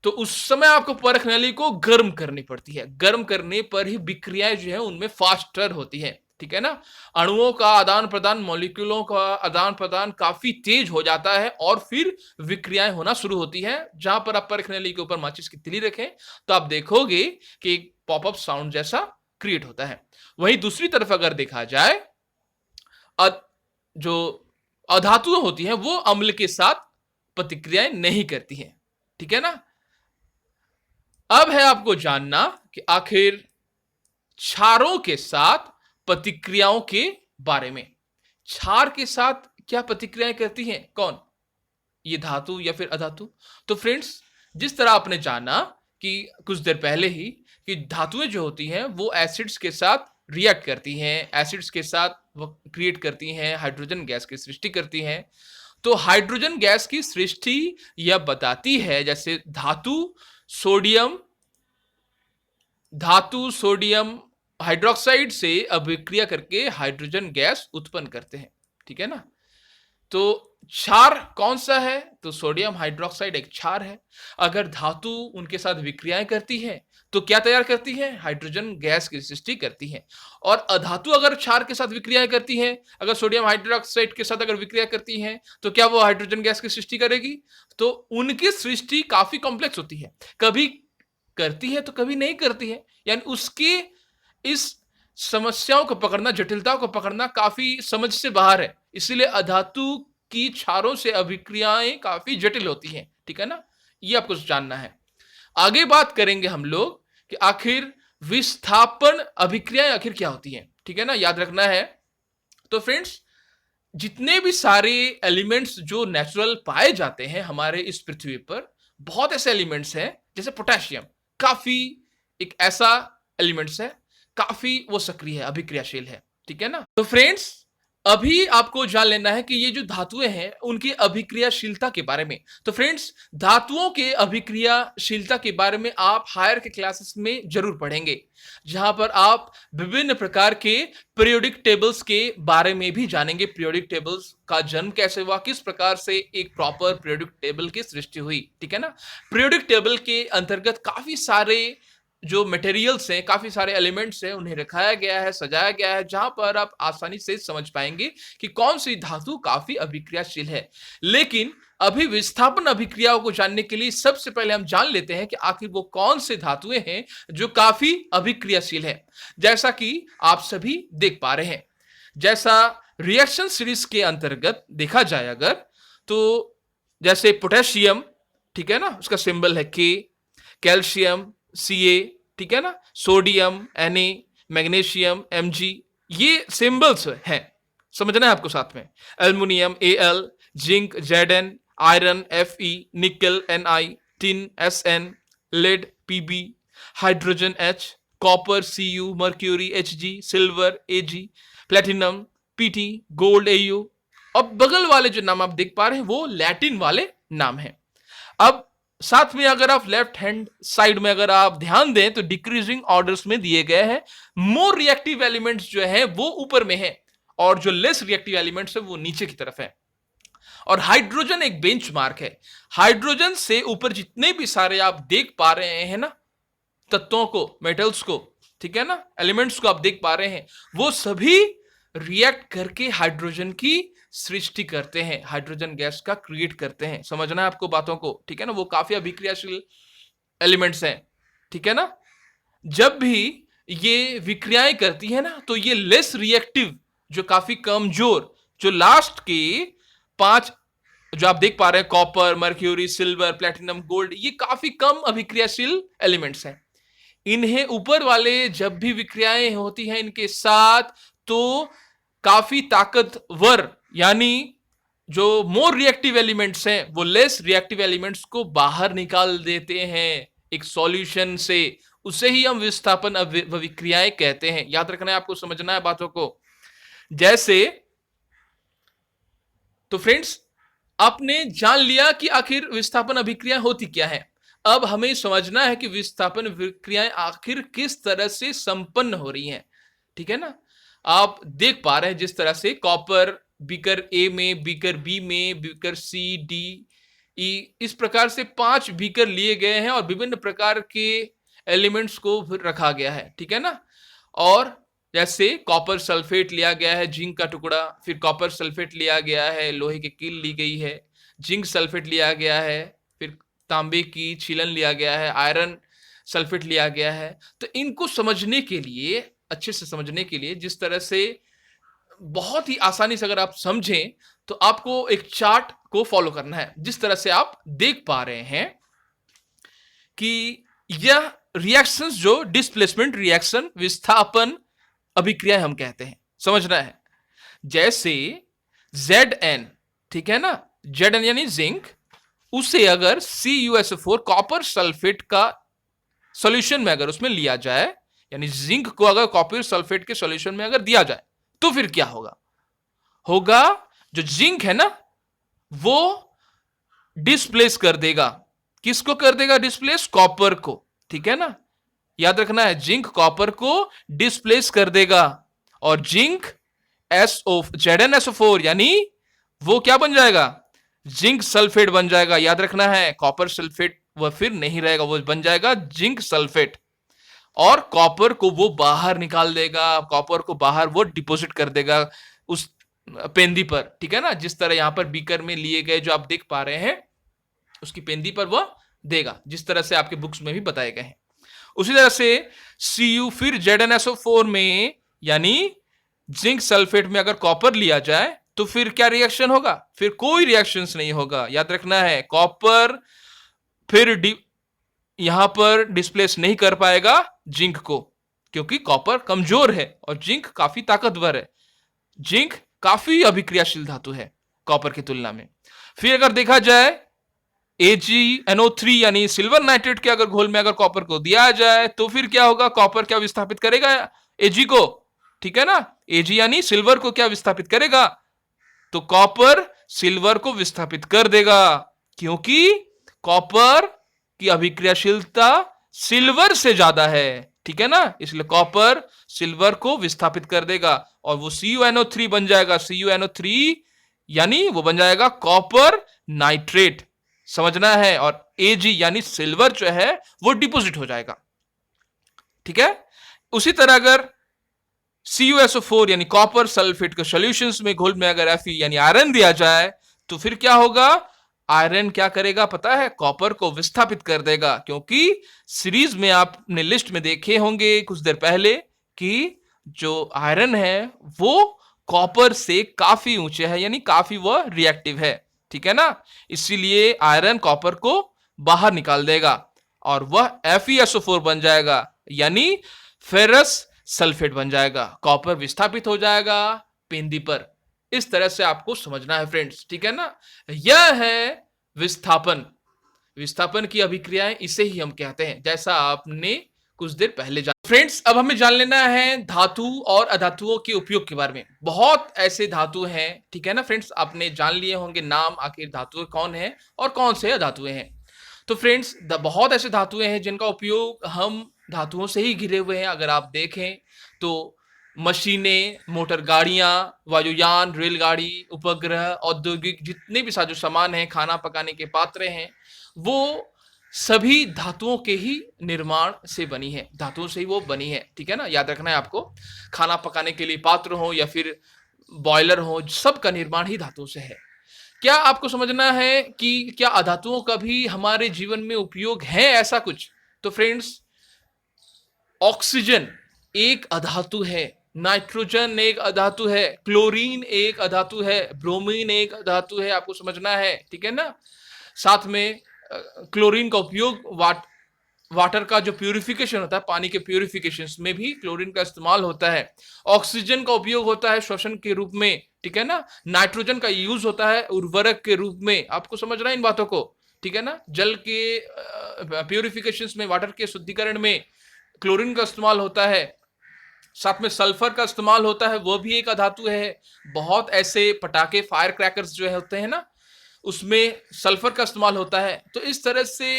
तो उस समय आपको परख नली को गर्म करनी पड़ती है। गर्म करने पर ही विक्रियाएं जो है उनमें फास्टर होती है। ठीक है ना, अणुओं का आदान प्रदान, मॉलिक्यूलों का आदान प्रदान काफी तेज हो जाता है और फिर विक्रियाएं होना शुरू होती है। जहां पर आप परख नली के ऊपर माचिस की तिली रखें तो आप देखोगे कि एक पॉपअप साउंड जैसा क्रिएट होता है। वहीं दूसरी तरफ अगर देखा जाए, जो अधातुएं होती हैं वो अम्ल के साथ प्रतिक्रियाएं नहीं करती हैं। ठीक है ना, अब है आपको जानना कि आखिर क्षारों के साथ प्रतिक्रियाओं के बारे में। क्षार के साथ क्या प्रतिक्रियाएं करती हैं? कौन? ये धातु या फिर अधातु? तो फ्रेंड्स, जिस तरह आपने जाना कि कुछ देर पहले ही कि धातुएं जो होती हैं वो एसिड्स के साथ रिएक्ट करती हैं, एसिड्स के साथ वो क्रिएट करती हैं, हाइड्रोजन गैस की सृष्टि करती हैं। तो हाइड्रोजन गैस की सृष्टि यह बताती है, जैसे धातु सोडियम हाइड्रोक्साइड से अभिक्रिया करके हाइड्रोजन गैस उत्पन्न करते हैं। ठीक है ना, तो क्षार कौन सा है? तो सोडियम हाइड्रोक्साइड एक क्षार है। अगर धातु उनके साथ विक्रियाएं करती है तो क्या तैयार करती है? हाइड्रोजन गैस की सृष्टि करती है। और अधातु अगर क्षार के साथ विक्रियाएं करती है, अगर सोडियम हाइड्रोक्साइड के साथ अगर विक्रिया करती है, तो क्या वो हाइड्रोजन गैस की सृष्टि करेगी? तो उनकी सृष्टि काफी कॉम्प्लेक्स होती है, कभी करती है तो कभी नहीं करती है। यानी उसकी इस समस्याओं को पकड़ना, जटिलताओं को पकड़ना काफी समझ से बाहर है। इसलिए अधातु की क्षारों से अभिक्रियाएं काफी जटिल होती हैं। ठीक है ना, ये आपको जानना है। आगे बात करेंगे हम लोग कि आखिर विस्थापन अभिक्रियाएं आखिर क्या होती हैं। ठीक है ना, याद रखना है। तो फ्रेंड्स, जितने भी सारे एलिमेंट्स जो नेचुरल पाए जाते हैं हमारे इस पृथ्वी पर, बहुत ऐसे एलिमेंट्स हैं, जैसे पोटेशियम, काफी एक ऐसा एलिमेंट्स है, काफी वो सक्रिय है, अभिक्रियाशील है। ठीक है ना, तो फ्रेंड्स, अभी आपको जान लेना है कि ये जो धातुएं हैं उनकी अभिक्रियाशीलता के बारे में। तो फ्रेंड्स, धातुओं के अभिक्रियाशीलता के बारे में आप हायर के क्लासेस में जरूर पढ़ेंगे, जहां पर आप विभिन्न प्रकार के पीरियोडिक टेबल्स के बारे में भी जानेंगे। पीरियोडिक टेबल्स का जन्म कैसे हुआ, किस प्रकार से एक प्रॉपर पीरियोडिक टेबल की सृष्टि हुई, ठीक है ना। पीरियोडिक टेबल के अंतर्गत काफी सारे जो मटेरियल्स हैं, काफी सारे एलिमेंट्स हैं, उन्हें रखाया गया है, सजाया गया है, जहां पर आप आसानी से समझ पाएंगे कि कौन सी धातु काफी अभिक्रियाशील है। लेकिन अभी विस्थापन अभिक्रियाओं को जानने के लिए सबसे पहले हम जान लेते हैं कि आखिर वो कौन से धातुएं हैं जो काफी अभिक्रियाशील है। जैसा कि आप सभी देख पा रहे हैं, जैसा रिएक्शन सीरीज के अंतर्गत देखा जाए अगर, तो जैसे पोटेशियम, ठीक है ना, उसका सिंबल है के, कैल्शियम Ca, ठीक है ना, सोडियम Na, मैग्नीशियम Mg, ये सिंबल्स हैं, समझना है आपको साथ में। Aluminium Al, zinc Zn, iron Fe, nickel Ni, tin Sn, lead Pb, hydrogen H, copper Cu, mercury Hg, silver Ag, platinum Pt, gold Au। अब बगल वाले जो नाम आप देख पा रहे हैं वो लैटिन वाले नाम हैं। अब साथ में अगर आप लेफ्ट हैंड साइड में अगर आप ध्यान दें तो डिक्रीजिंग ऑर्डर्स में दिए गए हैं। मोर रिएक्टिव एलिमेंट्स जो है वो ऊपर में है और जो लेस रिएक्टिव एलिमेंट्स है वो नीचे की तरफ है। और हाइड्रोजन एक बेंचमार्क है। हाइड्रोजन से ऊपर जितने भी सारे आप देख पा रहे हैं ना, तत्वों को, मेटल्स को, ठीक है ना, एलिमेंट्स को आप देख पा रहे हैं, वो सभी रिएक्ट करके हाइड्रोजन की सृष्टि करते हैं, हाइड्रोजन गैस का क्रिएट करते हैं। समझना है आपको बातों को, ठीक है ना। वो काफी अभिक्रियाशील एलिमेंट्स हैं, ठीक है ना। जब भी ये विक्रियाएं करती है ना तो ये लेस रिएक्टिव, जो काफी कमजोर, जो लास्ट के 5 जो आप देख पा रहे हैं, copper, mercury, silver, platinum, gold, ये काफी कम अभिक्रियाशील एलिमेंट्स हैं। इन्हें ऊपर वाले जब भी विक्रियाएं होती हैं इनके साथ, तो काफी ताकतवर, यानी जो मोर रिएक्टिव एलिमेंट्स हैं वो लेस रिएक्टिव एलिमेंट्स को बाहर निकाल देते हैं एक सॉल्यूशन से। उसे ही हम विस्थापन अभिक्रियाएं कहते हैं। याद रखना है आपको, समझना है बातों को। जैसे तो फ्रेंड्स, आपने जान लिया कि आखिर विस्थापन अभिक्रिया होती क्या है। अब हमें समझना है कि विस्थापन अभिक्रियाएं आखिर किस तरह से संपन्न हो रही हैं, ठीक है ना। आप देख पा रहे हैं जिस तरह से कॉपर बीकर ए में, बीकर बी में, बीकर सी, डी, ई, इस प्रकार से 5 बीकर लिए गए हैं और विभिन्न प्रकार के एलिमेंट्स को रखा गया है, ठीक है ना। और जैसे कॉपर सल्फेट लिया गया है, जिंक का टुकड़ा, फिर कॉपर सल्फेट लिया गया है, लोहे की कील ली गई है, जिंक सल्फेट लिया गया है, फिर तांबे की छीलन लिया गया है, आयरन सल्फेट लिया गया है। तो इनको समझने के लिए, अच्छे से समझने के लिए, जिस तरह से बहुत ही आसानी से अगर आप समझें तो आपको एक चार्ट को फॉलो करना है। जिस तरह से आप देख पा रहे हैं कि यह रिएक्शंस, जो डिस्प्लेसमेंट रिएक्शन, विस्थापन अभिक्रिया हम कहते हैं, समझना है। जैसे Zn, ठीक है ना, Zn यानी जिंक, उसे अगर CuSO4 कॉपर सल्फेट का सॉल्यूशन में अगर उसमें लिया जाए, यानी जिंक को अगर कॉपर सल्फेट के सॉल्यूशन में अगर दिया जाए, तो फिर क्या होगा जो जिंक है ना वो डिस्प्लेस कर देगा। किसको कर देगा डिस्प्लेस? कॉपर को, ठीक है ना। याद रखना है, जिंक कॉपर को डिस्प्लेस कर देगा और जिंक ZnSO4 यानी वो क्या बन जाएगा? जिंक सल्फेट बन जाएगा। याद रखना है, कॉपर सल्फेट वह फिर नहीं रहेगा, वो बन जाएगा जिंक सल्फेट और कॉपर को वो बाहर निकाल देगा, कॉपर को बाहर वो डिपॉजिट कर देगा उस पेंदी पर, ठीक है ना। जिस तरह यहां पर बीकर में लिए गए जो आप देख पा रहे हैं, उसकी पेंदी पर वह देगा, जिस तरह से आपके बुक्स में भी बताए गए हैं। उसी तरह से Cu फिर ZnSO4 में, यानी जिंक सल्फेट में अगर कॉपर लिया जाए तो फिर क्या रिएक्शन होगा? फिर कोई रिएक्शंस नहीं होगा। याद रखना है, कॉपर फिर यहां पर डिस्प्लेस नहीं कर पाएगा जिंक को, क्योंकि कॉपर कमजोर है और जिंक काफी ताकतवर है। जिंक काफी अभिक्रियाशील धातु है कॉपर की तुलना में। फिर अगर देखा जाए AgNO3 यानी सिल्वर नाइट्रेट के अगर घोल में अगर कॉपर को दिया जाए तो फिर क्या होगा? कॉपर क्या विस्थापित करेगा Ag को, ठीक है ना। Ag यानी सिल्वर को क्या विस्थापित करेगा? तो कॉपर सिल्वर को विस्थापित कर देगा, क्योंकि कॉपर की अभिक्रियाशीलता सिल्वर से ज्यादा है, ठीक है ना, इसलिए कॉपर सिल्वर को विस्थापित कर देगा और वो CuNO3 बन जाएगा। CuNO3 यानी वो बन जाएगा कॉपर नाइट्रेट, समझना है। और Ag यानी सिल्वर जो है वो डिपोजिट हो जाएगा, ठीक है। उसी तरह अगर CuSO4 यानी कॉपर सल्फेट के सॉल्यूशंस में घोल में अगर Fe यानी आयरन दिया जाए तो फिर क्या होगा? आयरन क्या करेगा पता है? कॉपर को विस्थापित कर देगा, क्योंकि सीरीज में आपने लिस्ट में देखे होंगे कुछ देर पहले कि जो आयरन है वो कॉपर से काफी ऊंचे है, यानी काफी वह रिएक्टिव है, ठीक है ना। इसीलिए आयरन कॉपर को बाहर निकाल देगा और वह FeSO4 बन जाएगा, यानी फेरस सल्फेट बन जाएगा। कॉपर विस्थापित हो जाएगा पेंदी पर। इस तरह से आपको समझना है फ्रेंड्स, ठीक है ना। यह है विस्थापन। विस्थापन की अभिक्रियाएं इसे ही हम कहते हैं, जैसा आपने कुछ देर पहले जाना। फ्रेंड्स, अब हमें जान लेना है धातु और अधातुओं के उपयोग के बारे में। बहुत ऐसे धातु हैं, ठीक है ना फ्रेंड्स, आपने जान लिए होंगे नाम, आखिर धातु कौन है और कौन से अधातुएं हैं। तो फ्रेंड्स, बहुत ऐसे धातुएं हैं जिनका उपयोग हम धातुओं से ही घिरे हुए हैं। अगर आप देखें तो मशीनें, मोटर गाड़ियां, वायुयान, रेलगाड़ी, उपग्रह, औद्योगिक जितने भी साजो सामान हैं, खाना पकाने के पात्र हैं, वो सभी धातुओं के ही निर्माण से बनी है, धातुओं से ही वो बनी है, ठीक है ना। याद रखना है आपको, खाना पकाने के लिए पात्र हो या फिर बॉयलर हो, सबका निर्माण ही धातुओं से है। क्या आपको समझना है कि क्या अधातुओं का भी हमारे जीवन में उपयोग है, ऐसा कुछ? तो फ्रेंड्स, ऑक्सीजन एक अधातु है, नाइट्रोजन एक अधातु है, क्लोरीन एक अधातु है, ब्रोमीन एक अधातु है, आपको समझना है, ठीक है ना। साथ में क्लोरीन का उपयोग वाटर का जो प्यूरिफिकेशन होता है, पानी के प्यूरिफिकेशन में भी क्लोरीन का इस्तेमाल होता है। ऑक्सीजन का उपयोग होता है श्वसन के रूप में, ठीक है ना। नाइट्रोजन का यूज होता है उर्वरक के रूप में, आपको समझना है इन बातों को, ठीक है ना। जल के प्यूरिफिकेशन में, वाटर के शुद्धिकरण में क्लोरीन का इस्तेमाल होता है। साथ में सल्फर का इस्तेमाल होता है, वो भी एक अधातु है। बहुत ऐसे पटाखे, फायर क्रैकर्स जो है होते हैं ना, उसमें सल्फर का इस्तेमाल होता है। तो इस तरह से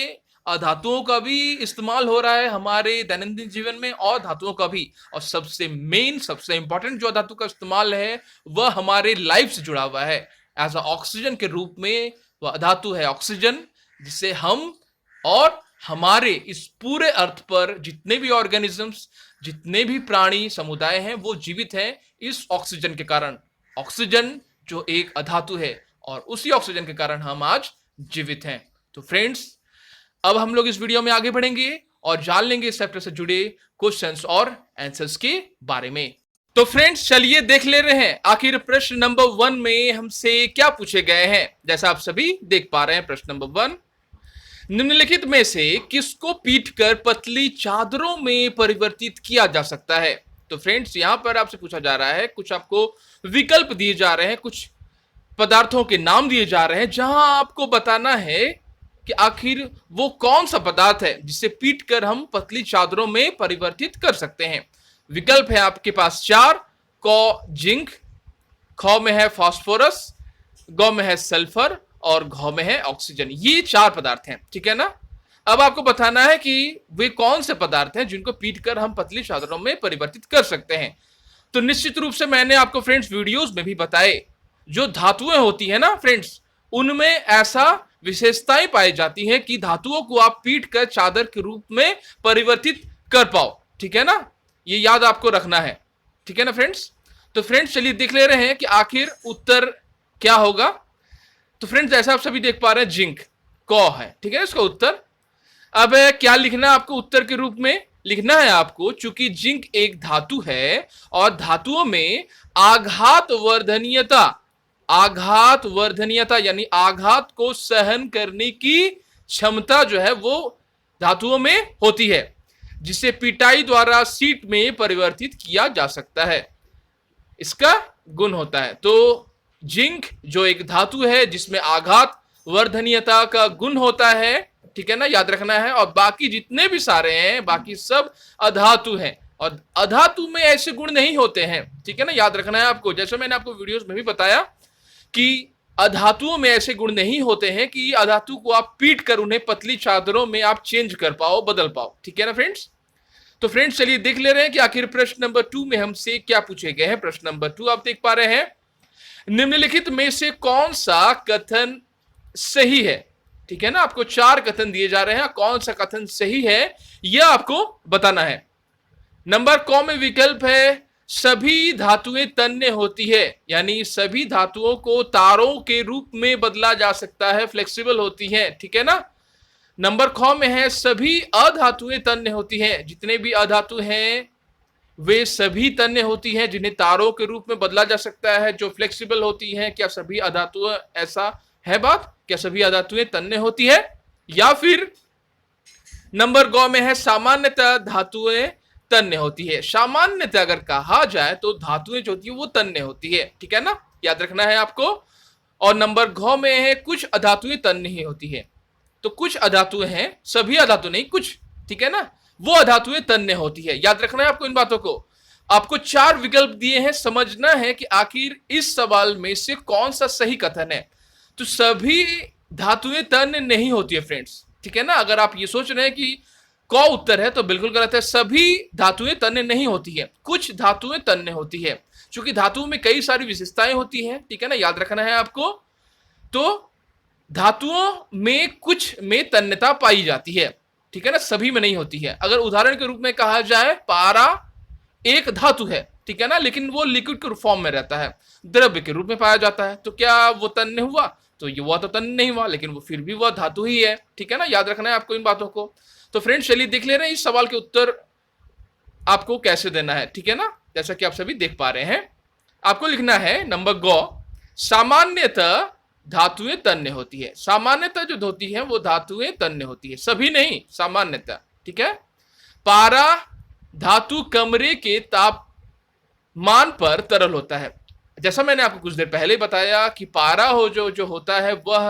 अधातुओं का भी इस्तेमाल हो रहा है हमारे दैनंदिन जीवन में, और धातुओं का भी। और सबसे मेन, सबसे इंपॉर्टेंट जो धातु का इस्तेमाल है वह हमारे लाइफ से जुड़ा हुआ है। एज अ ऑक्सीजन के रूप में वह धातु है ऑक्सीजन, जिसे हम और हमारे इस पूरे अर्थ पर जितने भी ऑर्गेनिजम्स, जितने भी प्राणी समुदाय हैं, वो जीवित हैं इस ऑक्सीजन के कारण। ऑक्सीजन जो एक अधातु है, और उसी ऑक्सीजन के कारण हम आज जीवित हैं। तो फ्रेंड्स, अब हम लोग इस वीडियो में आगे बढ़ेंगे और जान लेंगे इस चैप्टर से जुड़े क्वेश्चंस और आंसर्स के बारे में। तो फ्रेंड्स, चलिए देख ले रहे हैं आखिर प्रश्न नंबर 1 में हमसे क्या पूछे गए हैं। जैसा आप सभी देख पा रहे हैं, प्रश्न नंबर 1, निम्नलिखित में से किसको पीटकर पतली चादरों में परिवर्तित किया जा सकता है? तो फ्रेंड्स, यहां पर आपसे पूछा जा रहा है, कुछ आपको विकल्प दिए जा रहे हैं, कुछ पदार्थों के नाम दिए जा रहे हैं, जहां आपको बताना है कि आखिर वो कौन सा पदार्थ है जिसे पीटकर हम पतली चादरों में परिवर्तित कर सकते हैं। विकल्प है आपके पास 4। क जिंक, ख में है फास्फोरस, ग में है सल्फर और घ में है ऑक्सीजन। ये 4 पदार्थ हैं, ठीक है ना। अब आपको बताना है कि वे कौन से पदार्थ हैं जिनको पीटकर हम पतली चादरों में परिवर्तित कर सकते हैं। तो निश्चित रूप से मैंने आपको फ्रेंड्स वीडियोस में भी बताए, जो धातुएं होती है ना फ्रेंड्स, उनमें ऐसा विशेषताएं पाई जाती हैं कि धातुओं को आप पीटकर चादर के रूप में परिवर्तित कर पाओ, ठीक है ना। ये याद आपको रखना है, ठीक है ना फ्रेंड्स। तो फ्रेंड्स, चलिए देख ले रहे हैं कि आखिर उत्तर क्या होगा। तो फ्रेंड्स, जैसा आप सभी देख पा रहे हैं, जिंक क है, ठीक है इसका उत्तर। अब क्या लिखना है आपको उत्तर के रूप में? लिखना है आपको, चूंकि जिंक एक धातु है और धातुओं में आघात वर्धनीयता यानी आघात को सहन करने की क्षमता जो है वो धातुओं में होती है, जिसे पिटाई द्वारा सीट में परिवर्तित किया जा सकता है, इसका गुण होता है। तो जिंक जो एक धातु है जिसमें आघात वर्धनीयता का गुण होता है, ठीक है ना, याद रखना है। और बाकी जितने भी सारे हैं, बाकी सब अधातु हैं, और अधातु में ऐसे गुण नहीं होते हैं, ठीक है ना, याद रखना है आपको। जैसे मैंने आपको वीडियोस में भी बताया कि अधातुओं में ऐसे गुण नहीं होते हैं कि अधातु को आप पीट कर उन्हें पतली चादरों में आप चेंज कर पाओ, बदल पाओ, ठीक है ना फ्रेंड्स। तो फ्रेंड्स चलिए देख ले रहे हैं कि आखिर प्रश्न नंबर 2 में हमसे क्या पूछे गए हैं। प्रश्न नंबर 2 आप देख पा रहे हैं, निम्नलिखित में से कौन सा कथन सही है, ठीक है ना। आपको 4 कथन दिए जा रहे हैं, कौन सा कथन सही है यह आपको बताना है। नंबर क में विकल्प है सभी धातुएं तन्य होती है, यानी सभी धातुओं को तारों के रूप में बदला जा सकता है, फ्लेक्सिबल होती है, ठीक है ना। नंबर ख में है सभी अधातुएं तन्य होती हैं, जितने भी अधातु हैं वे सभी तन्य होती हैं जिन्हें तारों के रूप में बदला जा सकता है, जो फ्लेक्सिबल होती हैं। क्या सभी अधातु, ऐसा है बात, क्या सभी अधातुएं तन्य होती है? या फिर नंबर ग में है सामान्यतः धातुएं तन्य होती है। सामान्यतः अगर कहा जाए तो धातुएं जो होती है वो तन्य होती है, ठीक है ना, याद रखना है आपको। और नंबर घ में है कुछ अधातुएं तन्य ही होती है। तो कुछ अधातुएं हैं, सभी अधातु नहीं, कुछ, ठीक है ना, वो अधातुएं तन्य होती है, याद रखना है आपको इन बातों को। आपको 4 विकल्प दिए हैं, समझना है कि आखिर इस सवाल में से कौन सा सही कथन है। तो सभी धातुएं तन्य नहीं होती है फ्रेंड्स, ठीक है ना। अगर आप ये सोच रहे हैं कि क उत्तर है तो बिल्कुल गलत है। सभी धातुएं तन्य नहीं होती है, कुछ धातुएं तन्य होती है, क्योंकि धातुओं में कई सारी विशेषताएं होती हैं, ठीक है ना, याद रखना है आपको। तो धातुओं में कुछ में तन्यता पाई जाती है, ठीक है ना, सभी में नहीं होती है। अगर उदाहरण के रूप में कहा जाए, पारा एक धातु है, ठीक है ना, लेकिन वो लिक्विड के फॉर्म में रहता है, द्रव्य के रूप में पाया जाता है, तो क्या वो तन्य हुआ? तो ये हुआ तो तन्य नहीं हुआ, लेकिन वो फिर भी वह धातु ही है, ठीक है ना, याद रखना है आपको इन बातों को। तो फ्रेंड्स चलिए देख ले रहे हैं इस सवाल के उत्तर आपको कैसे देना है, ठीक है ना। जैसा कि आप सभी देख पा रहे हैं, आपको लिखना है नंबर ग, सामान्यतः धातुएं तन्य होती है। सामान्यतः जो होती है वो धातुएं तन्य होती है, सभी नहीं, सामान्यतः, ठीक है। पारा धातु कमरे के तापमान पर तरल होता है। जैसा मैंने आपको कुछ देर पहले बताया कि पारा हो जो होता है वह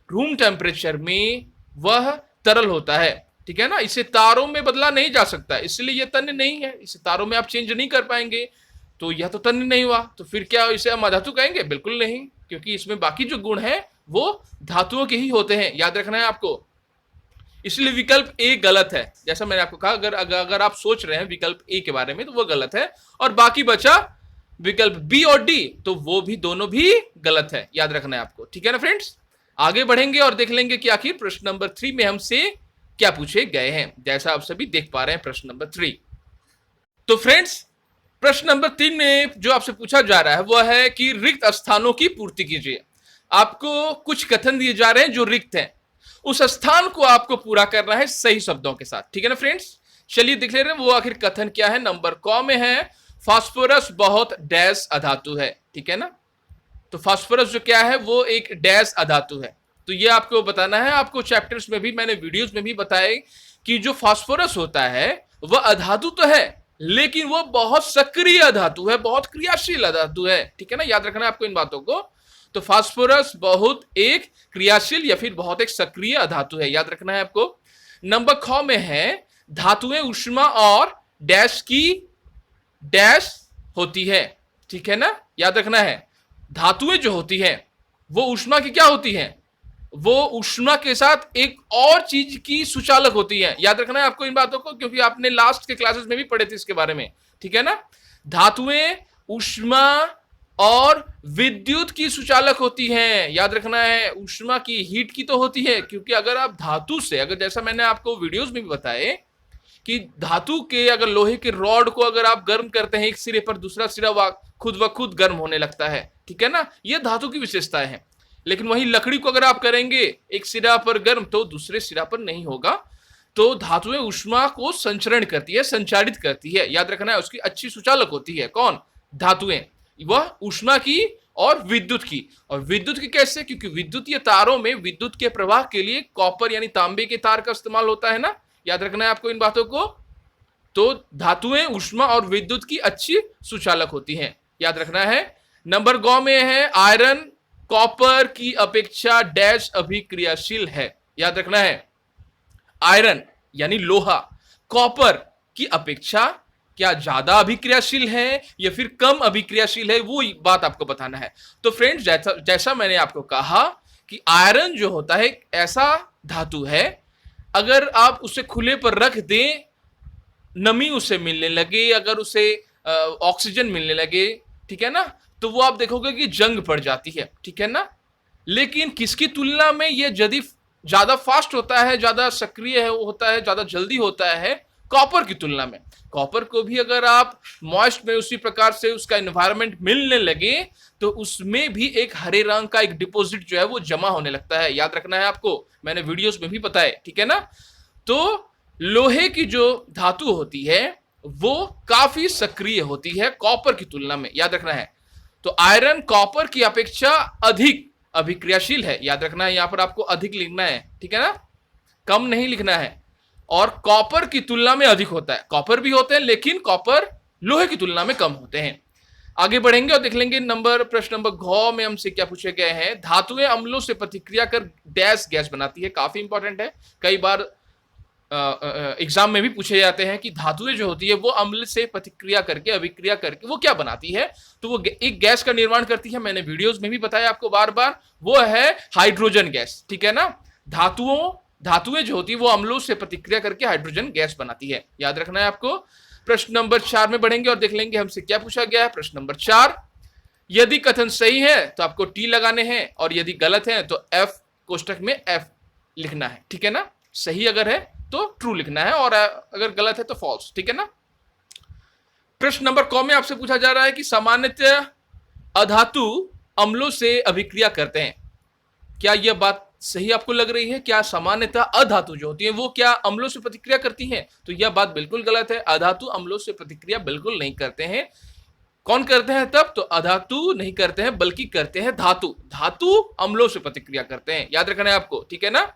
रूम टेम्परेचर में वह तरल होता है, ठीक है ना, इसे तारों में बदला नहीं जा सकता, इसलिए यह तन्य नहीं है, इसे तारों में आप चेंज नहीं कर पाएंगे, तो यह तो तन्य नहीं हुआ। तो फिर क्या इसे हम अधातु कहेंगे? बिल्कुल नहीं, क्योंकि इसमें बाकी जो गुण है वो धातुओं के ही होते हैं, याद रखना है आपको। इसलिए विकल्प ए गलत है। जैसा मैंने आपको कहा, अगर आप सोच रहे हैं विकल्प ए के बारे में तो वो गलत है, और बाकी बचा विकल्प बी और डी, तो वो भी दोनों भी गलत है, याद रखना है आपको, ठीक है ना फ्रेंड्स। आगे बढ़ेंगे और देख लेंगे कि आखिर प्रश्न नंबर 3 में हमसे क्या पूछे गए हैं, जैसा आप सभी देख पा रहे हैं प्रश्न नंबर 3। तो फ्रेंड्स प्रश्न नंबर 3 में जो आपसे पूछा जा रहा है वह है कि रिक्त स्थानों की पूर्ति कीजिए। आपको कुछ कथन दिए जा रहे हैं जो रिक्त हैं, उस स्थान को आपको पूरा करना है सही शब्दों के साथ, ठीक है ना फ्रेंड्स। चलिए देख ले रहे हैं वो आखिर कथन क्या है। नंबर क में है फास्फोरस बहुत डैश अधातु है, ठीक है ना। तो फास्फोरस जो क्या है वो एक डैश अधातु है, तो ये आपको बताना है। आपको चैप्टर्स में भी, मैंने वीडियोस में भी बताया कि जो फास्फोरस होता है वह अधातु तो है, लेकिन वो बहुत सक्रिय अधातु है, बहुत क्रियाशील अधातु है, ठीक है ना, याद रखना है आपको इन बातों को। तो फास्फोरस बहुत एक क्रियाशील या फिर बहुत एक सक्रिय अधातु है, याद रखना है आपको। नंबर ख में है धातुएं ऊष्मा और डैश की डैश होती है, ठीक है ना, याद रखना है। धातुएं जो होती है वो ऊष्मा की क्या होती है? वो ऊष्मा के साथ एक और चीज की सुचालक होती है, याद रखना है आपको इन बातों को, क्योंकि आपने लास्ट के क्लासेस में भी पढ़े थे इसके बारे में, ठीक है ना। धातुएं ऊष्मा और विद्युत की सुचालक होती हैं, याद रखना है। ऊष्मा की, हीट की तो होती है, क्योंकि अगर आप धातु से, अगर जैसा मैंने आपको वीडियोस में भी बताए कि धातु के, अगर लोहे के रॉड को अगर आप गर्म करते हैं एक सिरे पर, दूसरा सिरा खुद व खुद गर्म होने लगता है, ठीक है ना, ये धातु की विशेषताएं हैं। लेकिन वही लकड़ी को अगर आप करेंगे एक सिरा पर गर्म तो दूसरे सिरा पर नहीं होगा। तो धातुएं ऊष्मा को संचरण करती है, संचारित करती है, याद रखना है, उसकी अच्छी सुचालक होती है। कौन? धातुएं, वह ऊष्मा की और विद्युत की। और विद्युत की कैसे? क्योंकि विद्युतीय तारों में विद्युत के प्रवाह के लिए कॉपर यानी तांबे के तार का इस्तेमाल होता है ना, याद रखना है आपको इन बातों को। तो धातुएं ऊष्मा और विद्युत की अच्छी सुचालक होती हैं, याद रखना है। नंबर ग में है आयरन कॉपर की अपेक्षा डैश अभिक्रियाशील है, याद रखना है। आयरन यानी लोहा कॉपर की अपेक्षा क्या ज्यादा अभिक्रियाशील है या फिर कम अभिक्रियाशील है, वो बात आपको बताना है। तो फ्रेंड्स, जैसा जैसा मैंने आपको कहा कि आयरन जो होता है एक ऐसा धातु है, अगर आप उसे खुले पर रख दें, नमी उसे मिलने लगे, अगर उसे ऑक्सीजन मिलने लगे, ठीक है ना, तो वो आप देखोगे कि जंग पड़ जाती है, ठीक है ना। लेकिन किसकी तुलना में ये यदि ज्यादा फास्ट होता है, ज्यादा सक्रिय है, होता है, ज्यादा जल्दी होता है, कॉपर की तुलना में। कॉपर को भी अगर आप मॉइस्ट में उसी प्रकार से उसका एनवायरनमेंट मिलने लगे, तो उसमें भी एक हरे रंग का एक डिपॉजिट जो है वो जमा होने लगता है। याद रखना है आपको, मैंने वीडियोस में भी बताया, ठीक है ना। तो लोहे की जो धातु होती है वो काफी सक्रिय होती है कॉपर की तुलना में, याद रखना है। तो आयरन कॉपर की अपेक्षा अधिक अभिक्रियाशील है, याद रखना है, यहां पर आपको अधिक लिखना है, ठीक है ना, कम नहीं लिखना है। और कॉपर की तुलना में अधिक होता है, कॉपर भी होते हैं लेकिन कॉपर लोहे की तुलना में कम होते हैं। आगे बढ़ेंगे और देख लेंगे प्रश्न नंबर घ में हमसे क्या पूछे गए हैं। धातुएं अम्लों से प्रतिक्रिया कर डैश गैस बनाती है। काफी इंपॉर्टेंट है, कई बार एग्जाम में भी पूछे जाते हैं कि धातुएं जो होती है वो अम्ल से प्रतिक्रिया करके, अभिक्रिया करके वो क्या बनाती है, तो वो एक गैस का निर्माण करती है। मैंने वीडियोस में भी बताया आपको बार बार, वो है हाइड्रोजन गैस, ठीक है ना। धातुएं जो होती है वो अम्लों से प्रतिक्रिया करके हाइड्रोजन गैस बनाती है, याद रखना है आपको। प्रश्न नंबर 4 में बढ़ेंगे और देख लेंगे हमसे क्या पूछा गया है। प्रश्न नंबर 4, यदि कथन सही है तो आपको टी लगाने हैं, और यदि गलत है तो एफ कोष्टक में एफ लिखना है, ठीक है ना। सही अगर है तो ट्रू लिखना है, और अगर गलत है तो फॉल्स, ठीक है ना। प्रश्न नंबर क में आपसे पूछा जा रहा है कि सामान्यतः अधातु अम्लों से अभिक्रिया करते हैं। क्या यह बात सही आपको लग रही है? क्या सामान्यतः अधातु जो होती है वो क्या अम्लों से प्रतिक्रिया करती हैं? तो यह बात बिल्कुल गलत है। अधातु अम्लों से प्रतिक्रिया बिल्कुल नहीं करते हैं। कौन करते हैं तब? तो अधातु नहीं करते हैं, बल्कि करते हैं धातु। धातु अम्लों से प्रतिक्रिया करते हैं, याद रखना है आपको, ठीक है ना।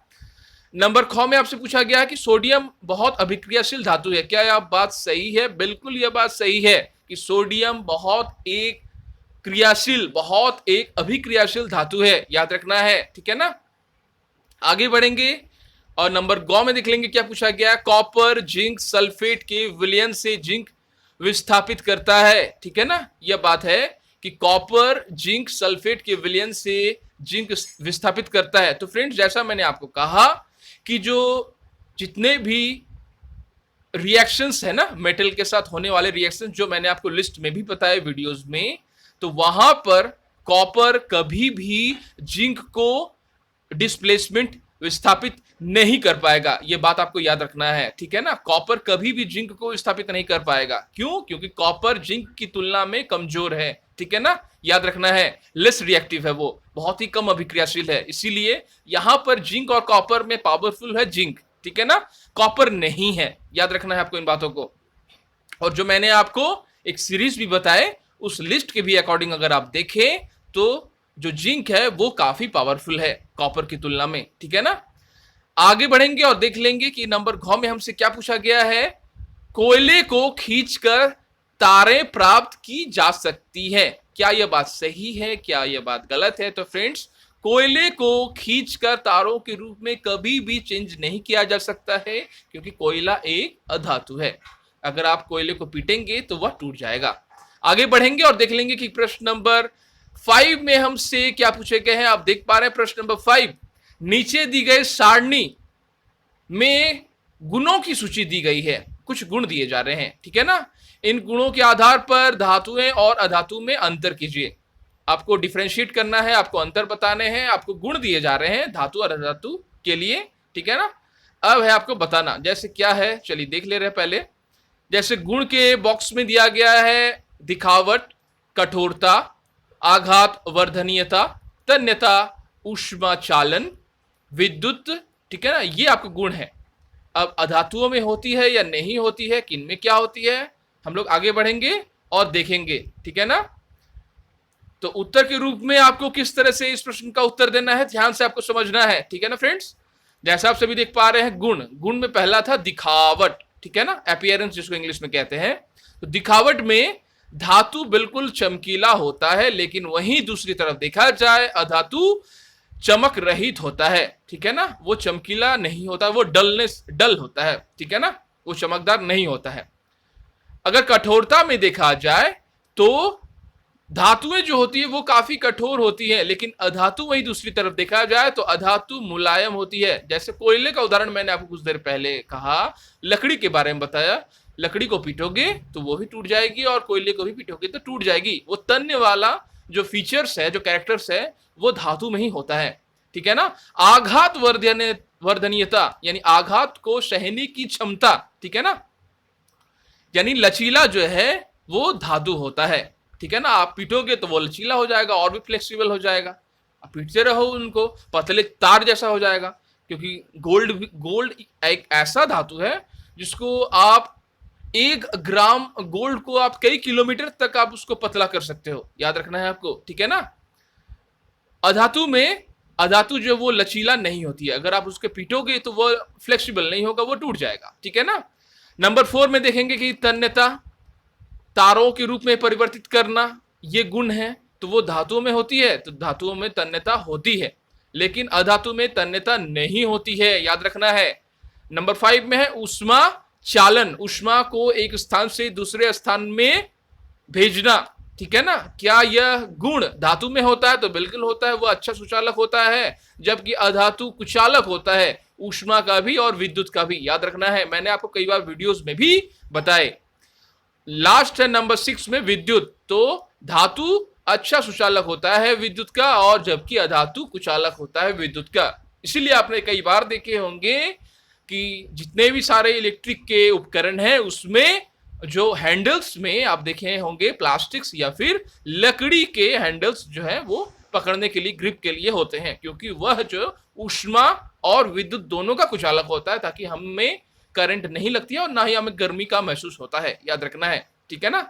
नंबर ख में आपसे पूछा गया है कि सोडियम बहुत अभिक्रियाशील धातु है। क्या यह बात सही है? बिल्कुल यह बात सही है कि सोडियम बहुत एक अभिक्रियाशील धातु है, याद रखना है, ठीक है ना। आगे बढ़ेंगे और नंबर ग में देख लेंगे क्या पूछा गया है। कॉपर जिंक सल्फेट के विलयन से जिंक विस्थापित करता है, ठीक है ना। यह बात है कि कॉपर जिंक सल्फेट के विलयन से जिंक विस्थापित करता है। तो फ्रेंड्स, जैसा मैंने आपको कहा कि जो जितने भी रिएक्शंस है ना, मेटल के साथ होने वाले रिएक्शंस, जो मैंने आपको लिस्ट में भी बताया वीडियोस में, तो वहां पर कॉपर कभी भी जिंक को डिस्प्लेसमेंट विस्थापित नहीं कर पाएगा। यह बात आपको याद रखना है, ठीक है ना। कॉपर कभी भी जिंक को विस्थापित नहीं कर पाएगा। क्यों? क्योंकि कॉपर जिंक की तुलना में कमजोर है, ठीक है ना, याद रखना है। लेस रिएक्टिव है, वो बहुत ही कम अभिक्रियाशील है, इसीलिए यहां पर जिंक और कॉपर में पावरफुल है जिंक, ठीक है ना, कॉपर नहीं है। याद रखना है आपको इन बातों को। और जो मैंने आपको एक सीरीज भी बताए, उस लिस्ट के भी अकॉर्डिंग अगर आप देखें तो जो जिंक है वो काफी पावरफुल है कॉपर की तुलना में, ठीक है ना। आगे बढ़ेंगे और देख लेंगे कि नंबर घ में हमसे क्या पूछा गया है। कोयले को खींचकर तारें प्राप्त की जा सकती है। क्या यह बात सही है? क्या यह बात गलत है? तो फ्रेंड्स, कोयले को खींचकर तारों के रूप में कभी भी चेंज नहीं किया जा सकता है, क्योंकि कोयला एक अधातु है। अगर आप कोयले को पीटेंगे तो वह टूट जाएगा। आगे बढ़ेंगे और देख लेंगे कि प्रश्न नंबर 5 में हमसे क्या पूछे गए हैं। आप देख पा रहे हैं प्रश्न नंबर 5, नीचे दी गई सारणी में गुणों की सूची दी गई है। कुछ गुण दिए जा रहे हैं, ठीक है ना। इन गुणों के आधार पर धातुएं और अधातु में अंतर कीजिए। आपको डिफरेंशिएट करना है, आपको अंतर बताने हैं, आपको गुण दिए जा रहे हैं धातु और अधातु के लिए, ठीक है ना। अब है आपको बताना, जैसे क्या है, चलिए देख ले रहे हैं पहले। जैसे गुण के बॉक्स में दिया गया है दिखावट, कठोरता, आघात वर्धनीयता, तन्यता, ऊष्मा चालन, विद्युत, ठीक है ना, ये आपके गुण है। अब अधातुओं में होती है या नहीं होती है, किन में क्या होती है, हम लोग आगे बढ़ेंगे और देखेंगे, ठीक है ना। तो उत्तर के रूप में आपको किस तरह से इस प्रश्न का उत्तर देना है, ध्यान से आपको समझना है, ठीक है ना फ्रेंड्स। जैसा आप सभी देख पा रहे हैं, गुण में पहला था दिखावट, ठीक है ना, अपीयरेंस जिसको इंग्लिश में कहते हैं। तो दिखावट में धातु बिल्कुल चमकीला होता है, लेकिन वहीं दूसरी तरफ देखा जाए अधातु चमक रहित होता है, ठीक है ना। वो चमकीला नहीं होता, वो डल होता है, ठीक है ना, वो चमकदार नहीं होता है। अगर कठोरता में देखा जाए तो धातुएं जो होती है वो काफी कठोर होती है, लेकिन अधातु वही दूसरी तरफ देखा जाए तो अधातु मुलायम होती है। जैसे कोयले का उदाहरण मैंने आपको कुछ देर पहले कहा, लकड़ी के बारे में बताया। लकड़ी को पीटोगे तो वो भी टूट जाएगी और कोयले को भी पीटोगे तो टूट जाएगी। वो तन्य वाला जो फीचर्स है, जो कैरेक्टर्स है, वो धातु में ही होता है, ठीक है ना। आघात वर्धनीयता यानी आघात को सहने की क्षमता, ठीक है ना, यानी लचीला जो है वो धातु होता है, ठीक है ना। आप पीटोगे तो वो लचीला हो जाएगा और भी फ्लेक्सिबल हो जाएगा। आप पीटते रहो उनको, पतले तार जैसा हो जाएगा, क्योंकि गोल्ड एक ऐसा धातु है जिसको आप 1 ग्राम गोल्ड को आप कई किलोमीटर तक आप उसको पतला कर सकते हो, याद रखना है आपको, ठीक है ना। अधातु जो वो लचीला नहीं होती है, अगर आप उसके पीटोगे तो वो फ्लेक्सिबल नहीं होगा, वो टूट जाएगा, ठीक है ना। नंबर 4 में देखेंगे कि तन्यता, तारों के रूप में परिवर्तित करना, ये गुण है तो वो धातुओं में होती है, तो धातुओं में तन्यता होती है, लेकिन अधातु में तन्यता नहीं होती है, याद रखना है। नंबर 5 में है ऊष्मा चालन, ऊष्मा को एक स्थान से दूसरे स्थान में भेजना, ठीक है ना। क्या यह गुण धातु में होता है? तो बिल्कुल होता है, वो अच्छा सुचालक होता है, जबकि अधातु कुचालक होता है, ऊष्मा का भी और विद्युत का भी, याद रखना है। मैंने आपको कई बार वीडियोस में भी बताए। लास्ट है नंबर 6 में विद्युत, तो धातु अच्छा सुचालक होता है विद्युत का, और जबकि अधातु कुचालक होता है विद्युत का। इसीलिए आपने कई बार देखे होंगे कि जितने भी सारे इलेक्ट्रिक के उपकरण हैं उसमें जो हैंडल्स में आप देखे होंगे प्लास्टिक्स या फिर लकड़ी के हैंडल्स जो है वो पकड़ने के लिए, ग्रिप के लिए होते हैं, क्योंकि वह जो ऊष्मा और विद्युत दोनों का कुचालक होता है, ताकि हमें करंट नहीं लगती है और ना ही हमें गर्मी का महसूस होता है, याद रखना है, ठीक है ना।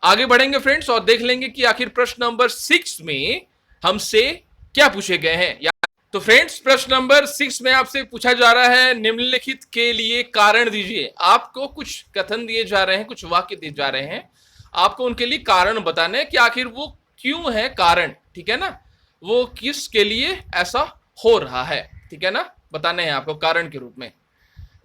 आगे बढ़ेंगे फ्रेंड्स और देख लेंगे कि आखिर प्रश्न नंबर 6 में हमसे क्या पूछे गए हैं। तो फ्रेंड्स, प्रश्न नंबर 6 में आपसे पूछा जा रहा है निम्नलिखित के लिए कारण दीजिए। आपको कुछ कथन दिए जा रहे हैं, कुछ वाक्य दिए जा रहे हैं, आपको उनके लिए कारण बताने हैं कि आखिर वो क्यों है कारण, ठीक है ना, वो किसके लिए ऐसा हो रहा है, ठीक है ना, बताने हैं आपको कारण के रूप में।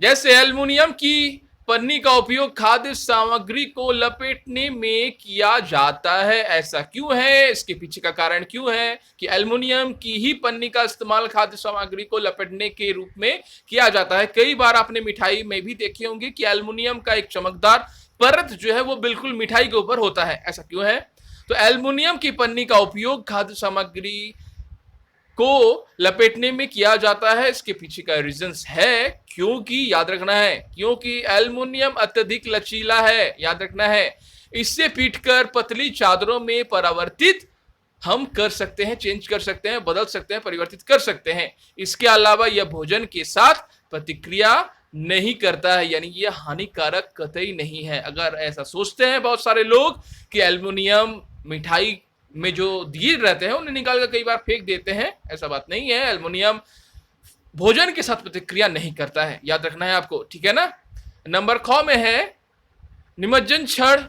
जैसे एल्युमिनियम की पन्नी का उपयोग खाद्य सामग्री को लपेटने में किया जाता है, ऐसा क्यों है, इसके पीछे का कारण क्यों है कि एल्युमिनियम की ही पन्नी का इस्तेमाल खाद्य सामग्री को लपेटने के रूप में किया जाता है। कई बार आपने मिठाई में भी देखे होंगे कि एल्युमिनियम का एक चमकदार परत जो है वो बिल्कुल मिठाई के ऊपर होता है, ऐसा क्यों है। तो एल्युमिनियम की पन्नी का उपयोग खाद्य सामग्री को लपेटने में किया जाता है, इसके पीछे का रीजंस है क्योंकि, याद रखना है, क्योंकि एल्युमिनियम अत्यधिक लचीला है, याद रखना है। इससे पीटकर पतली चादरों में परावर्तित हम कर सकते हैं, चेंज कर सकते हैं, बदल सकते हैं, परिवर्तित कर सकते हैं। इसके अलावा यह भोजन के साथ प्रतिक्रिया नहीं करता है, यानी यह हानिकारक कतई नहीं है। अगर ऐसा सोचते हैं बहुत सारे लोग कि एल्युमिनियम मिठाई में जो दिए रहते हैं उन्हें निकाल कर कई बार फेंक देते हैं, ऐसा बात नहीं है। एल्युमिनियम भोजन के साथ प्रतिक्रिया नहीं करता है, याद रखना है आपको, ठीक है ना। नंबर 6 में है निमज्जन छड़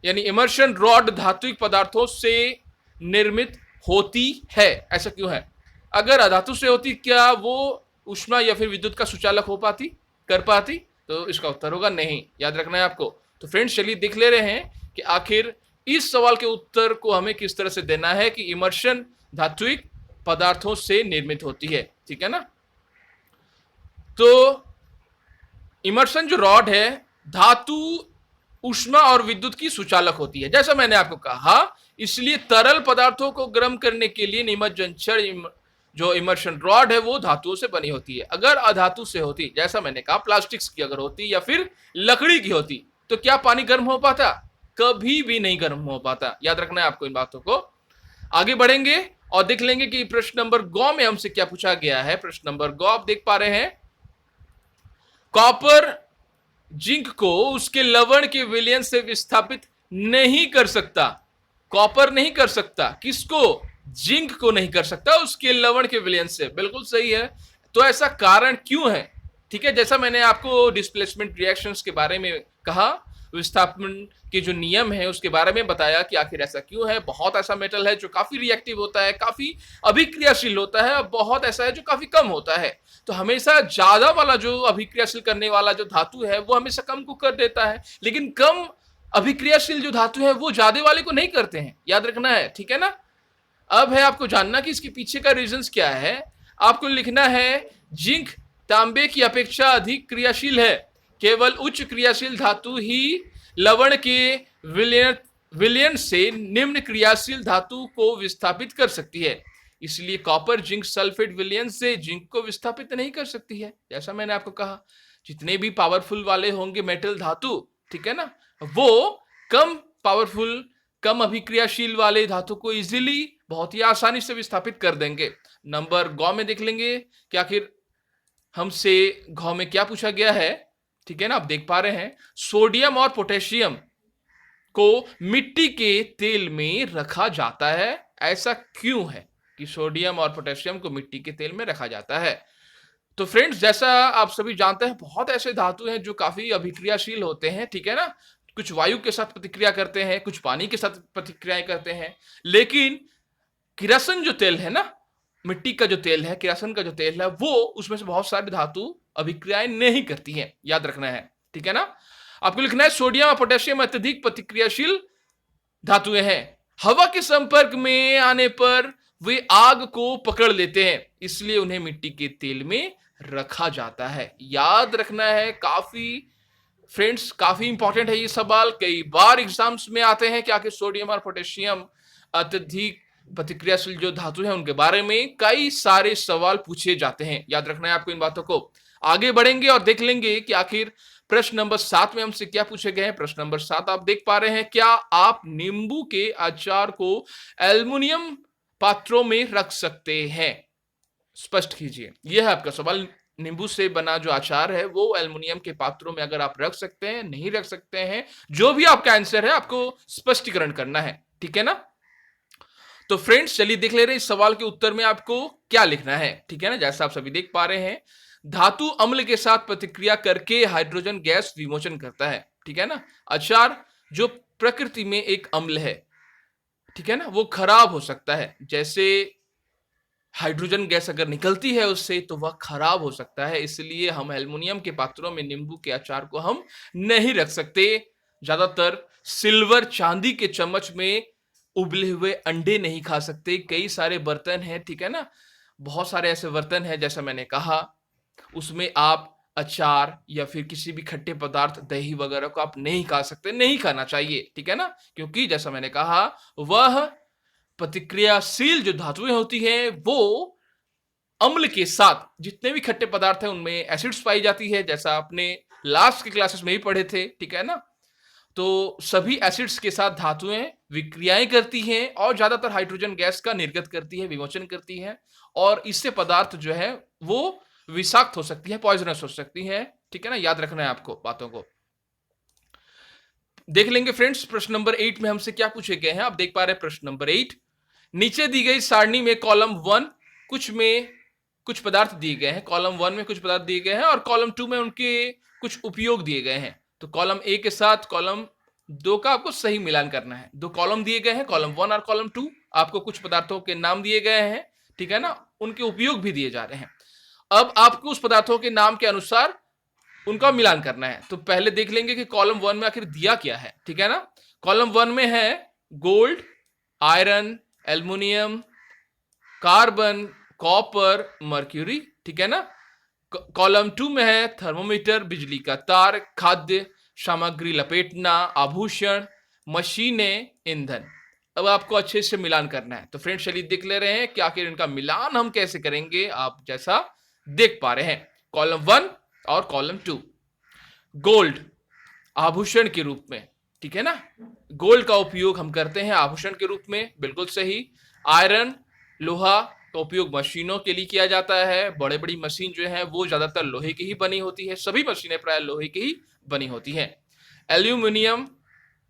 यानी इमर्शन रॉड धात्विक पदार्थों से निर्मित होती है, ऐसा क्यों है। अगर अधातु से होती क्या वो ऊष्मा या फिर विद्युत का सुचालक हो पाती, कर पाती, तो इसका उत्तर होगा नहीं, याद रखना है आपको। तो फ्रेंड्स चलिए देख ले रहे हैं कि आखिर इस सवाल के उत्तर को हमें किस तरह से देना है कि इमर्शन धात्विक पदार्थों से निर्मित होती है, ठीक है ना। तो इमर्शन जो रॉड है धातु ऊष्मा और विद्युत की सुचालक होती है, जैसा मैंने आपको कहा। इसलिए तरल पदार्थों को गर्म करने के लिए निमज्जन छड़ जो इमर्शन रॉड है वो धातुओं से बनी होती है। अगर अधातु से होती, जैसा मैंने कहा प्लास्टिक्स की अगर होती या फिर लकड़ी की होती, तो क्या पानी गर्म हो पाता? कभी भी नहीं गर्म हो पाता, याद रखना है आपको इन बातों को। आगे बढ़ेंगे और देख लेंगे कि प्रश्न नंबर गौ में हमसे क्या पूछा गया है। प्रश्न नंबर गौ आप देख पा रहे हैं, कॉपर जिंक को उसके लवण के विलयन से विस्थापित नहीं कर सकता। कॉपर नहीं कर सकता, किसको? जिंक को नहीं कर सकता उसके लवण के विलयन से, बिल्कुल सही है। तो ऐसा कारण क्यों है? ठीक है, जैसा मैंने आपको डिस्प्लेसमेंट रिएक्शंस के बारे में कहा, विस्थापन के जो नियम है उसके बारे में बताया कि आखिर ऐसा क्यों है। बहुत ऐसा मेटल है जो काफी रिएक्टिव होता है, काफी अभिक्रियाशील होता है, और बहुत ऐसा है जो काफी कम होता है। तो हमेशा ज्यादा वाला जो अभिक्रियाशील करने वाला जो धातु है वो हमेशा कम को कर देता है, लेकिन कम अभिक्रियाशील जो धातु है वो ज्यादा वाले को नहीं करते हैं, याद रखना है, ठीक है ना। अब है आपको जानना कि इसके पीछे का रीजंस क्या है। आपको लिखना है जिंक तांबे की अपेक्षा अधिक क्रियाशील है, केवल उच्च क्रियाशील धातु ही लवण के विलयन से निम्न क्रियाशील धातु को विस्थापित कर सकती है, इसलिए कॉपर जिंक सल्फेट विलयन से जिंक को विस्थापित नहीं कर सकती है। जैसा मैंने आपको कहा, जितने भी पावरफुल वाले होंगे मेटल धातु, ठीक है ना, वो कम पावरफुल, कम अभिक्रियाशील वाले धातु को इजीली, बहुत ही आसानी से विस्थापित कर देंगे। नंबर गौ में देख लेंगे कि आखिर हमसे घ में क्या पूछा गया है, ठीक है ना। आप देख पा रहे हैं सोडियम और पोटेशियम को मिट्टी के तेल में रखा जाता है। ऐसा क्यों है कि सोडियम और पोटेशियम को मिट्टी के तेल में रखा जाता है? तो फ्रेंड्स, जैसा आप सभी जानते हैं, बहुत ऐसे धातु हैं जो काफी अभिक्रियाशील होते हैं, ठीक है ना। कुछ वायु के साथ प्रतिक्रिया करते हैं, कुछ पानी के साथ प्रतिक्रियाएं करते हैं, लेकिन किरासन जो तेल है ना, मिट्टी का जो तेल है, किरासन का जो तेल है, वो उसमें से बहुत सारी धातु अभिक्रियाएं नहीं करती हैं, याद रखना है, ठीक है ना। आपको लिखना है सोडियम और पोटेशियम अत्यधिक प्रतिक्रियाशील धातुएं हैं, हवा के संपर्क में आने पर वे आग को पकड़ लेते हैं, इसलिए उन्हें मिट्टी के तेल में रखा जाता है। याद रखना है, काफी फ्रेंड्स, काफी इंपॉर्टेंट है ये सवाल, कई बार एग्जाम्स में आते हैं कि आखिर सोडियम और पोटेशियम अत्यधिक प्रतिक्रियाशील जो धातु है उनके बारे में कई सारे सवाल पूछे जाते हैं। याद रखना है आपको इन बातों को। आगे बढ़ेंगे और देख लेंगे कि आखिर प्रश्न नंबर 7 में हमसे क्या पूछे गए हैं। प्रश्न नंबर 7 आप देख पा रहे हैं, क्या आप नींबू के अचार को एल्युमिनियम पात्रों में रख सकते हैं? स्पष्ट कीजिए, यह है आपका सवाल। नींबू से बना जो अचार है वो एल्युमिनियम के पात्रों में अगर आप रख सकते हैं, नहीं रख सकते हैं, जो भी आपका आंसर है आपको स्पष्टीकरण करना है, ठीक है ना। तो फ्रेंड्स, चलिए देख ले रहे हैं इस सवाल के उत्तर में आपको क्या लिखना है, ठीक है ना। जैसा आप सभी देख पा रहे हैं, धातु अम्ल के साथ प्रतिक्रिया करके हाइड्रोजन गैस विमोचन करता है, ठीक है ना। अचार जो प्रकृति में एक अम्ल है, ठीक है ना, वो खराब हो सकता है। जैसे हाइड्रोजन गैस अगर निकलती है उससे तो वह खराब हो सकता है, इसलिए हम एल्युमिनियम के पात्रों में नींबू के अचार को हम नहीं रख सकते। ज्यादातर सिल्वर चांदी के चम्मच में उबले हुए अंडे नहीं खा सकते। कई सारे बर्तन हैं, ठीक है ना, बहुत सारे ऐसे बर्तन हैं, जैसा मैंने कहा, उसमें आप अचार या फिर किसी भी खट्टे पदार्थ, दही वगैरह को आप नहीं खा सकते, नहीं खाना चाहिए, ठीक है ना। क्योंकि जैसा मैंने कहा, वह प्रतिक्रियाशील जो धातुएं होती हैं वो अम्ल के साथ, जितने भी खट्टे पदार्थ हैं उनमें एसिड्स पाई जाती है, जैसा आपने लास्ट के क्लासेस में ही पढ़े थे, ठीक है ना। तो सभी एसिड्स के साथ धातुएं विक्रियाएं करती हैं और ज्यादातर हाइड्रोजन गैस का निर्गत करती है, विमोचन करती है, और इससे पदार्थ जो है वो विषाक्त हो सकती है, पॉइजनस हो सकती है, ठीक है ना। याद रखना है आपको बातों को। देख लेंगे फ्रेंड्स, प्रश्न नंबर 8 में हमसे क्या पूछे गए हैं। आप देख पा रहे हैं प्रश्न नंबर 8, नीचे दी गई सारणी में कॉलम 1 कुछ पदार्थ दिए गए हैं, कॉलम 1 में कुछ पदार्थ दिए गए हैं और कॉलम 2 में उनके कुछ उपयोग दिए गए हैं। तो कॉलम ए के साथ कॉलम 2 का आपको सही मिलान करना है। दो कॉलम दिए गए हैं, कॉलम 1 और कॉलम 2, आपको कुछ पदार्थों के नाम दिए गए हैं, ठीक है ना, उनके उपयोग भी दिए जा रहे हैं। अब आपको उस पदार्थों के नाम के अनुसार उनका मिलान करना है। तो पहले देख लेंगे कि कॉलम 1 में आखिर दिया क्या है, ठीक है ना। कॉलम 1 में है gold, iron, aluminium, carbon, copper, mercury, ठीक है ना। कॉलम 2 में है थर्मोमीटर, बिजली का तार, खाद्य सामग्री लपेटना, आभूषण, मशीनें, ईंधन। अब आपको अच्छे से मिलान करना है। तो फ्रेंड्स, चलिए देख ले रहे हैं कि आखिर इनका मिलान हम कैसे करेंगे। आप जैसा देख पा रहे हैं, कॉलम 1 और कॉलम 2, गोल्ड आभूषण के रूप में, ठीक है ना, गोल्ड का उपयोग हम करते हैं आभूषण के रूप में, बिल्कुल सही। आयरन, लोहा का उपयोग मशीनों के लिए किया जाता है। बड़े बड़ी मशीन जो है वो ज्यादातर लोहे की ही बनी होती है, सभी मशीनें प्राय लोहे की ही बनी होती हैं। एल्यूमिनियम,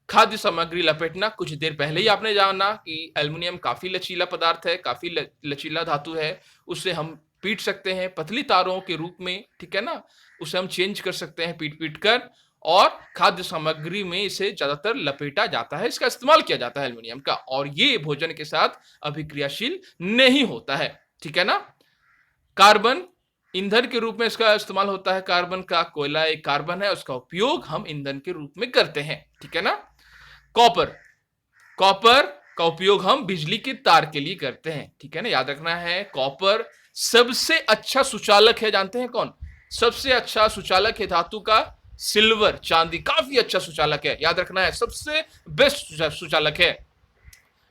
खाद्य सामग्री लपेटना, कुछ देर पहले ही आपने जाना कि एल्युमिनियम काफी लचीला पदार्थ है, काफी लचीला धातु है, उससे हम पीट सकते हैं पतली तारों के रूप में, ठीक है ना, उसे हम चेंज कर सकते हैं पीट पीट कर, और खाद्य सामग्री में इसे ज्यादातर लपेटा जाता है, इसका इस्तेमाल किया जाता है एल्युमिनियम का, और ये भोजन के साथ अभिक्रियाशील नहीं होता है। ठीक है ना। कार्बन ईंधन के रूप में इसका इस्तेमाल होता है। कार्बन का, कोयला एक कार्बन है, उसका उपयोग हम ईंधन के रूप में करते हैं। ठीक है ना। कॉपर, कॉपर का उपयोग हम बिजली के तार के लिए करते हैं। ठीक है ना, याद रखना है। कॉपर सबसे अच्छा सुचालक है, जानते हैं कौन सबसे अच्छा सुचालक है धातु का? सिल्वर, चांदी काफी अच्छा सुचालक है, याद रखना है, सबसे बेस्ट सुचालक है।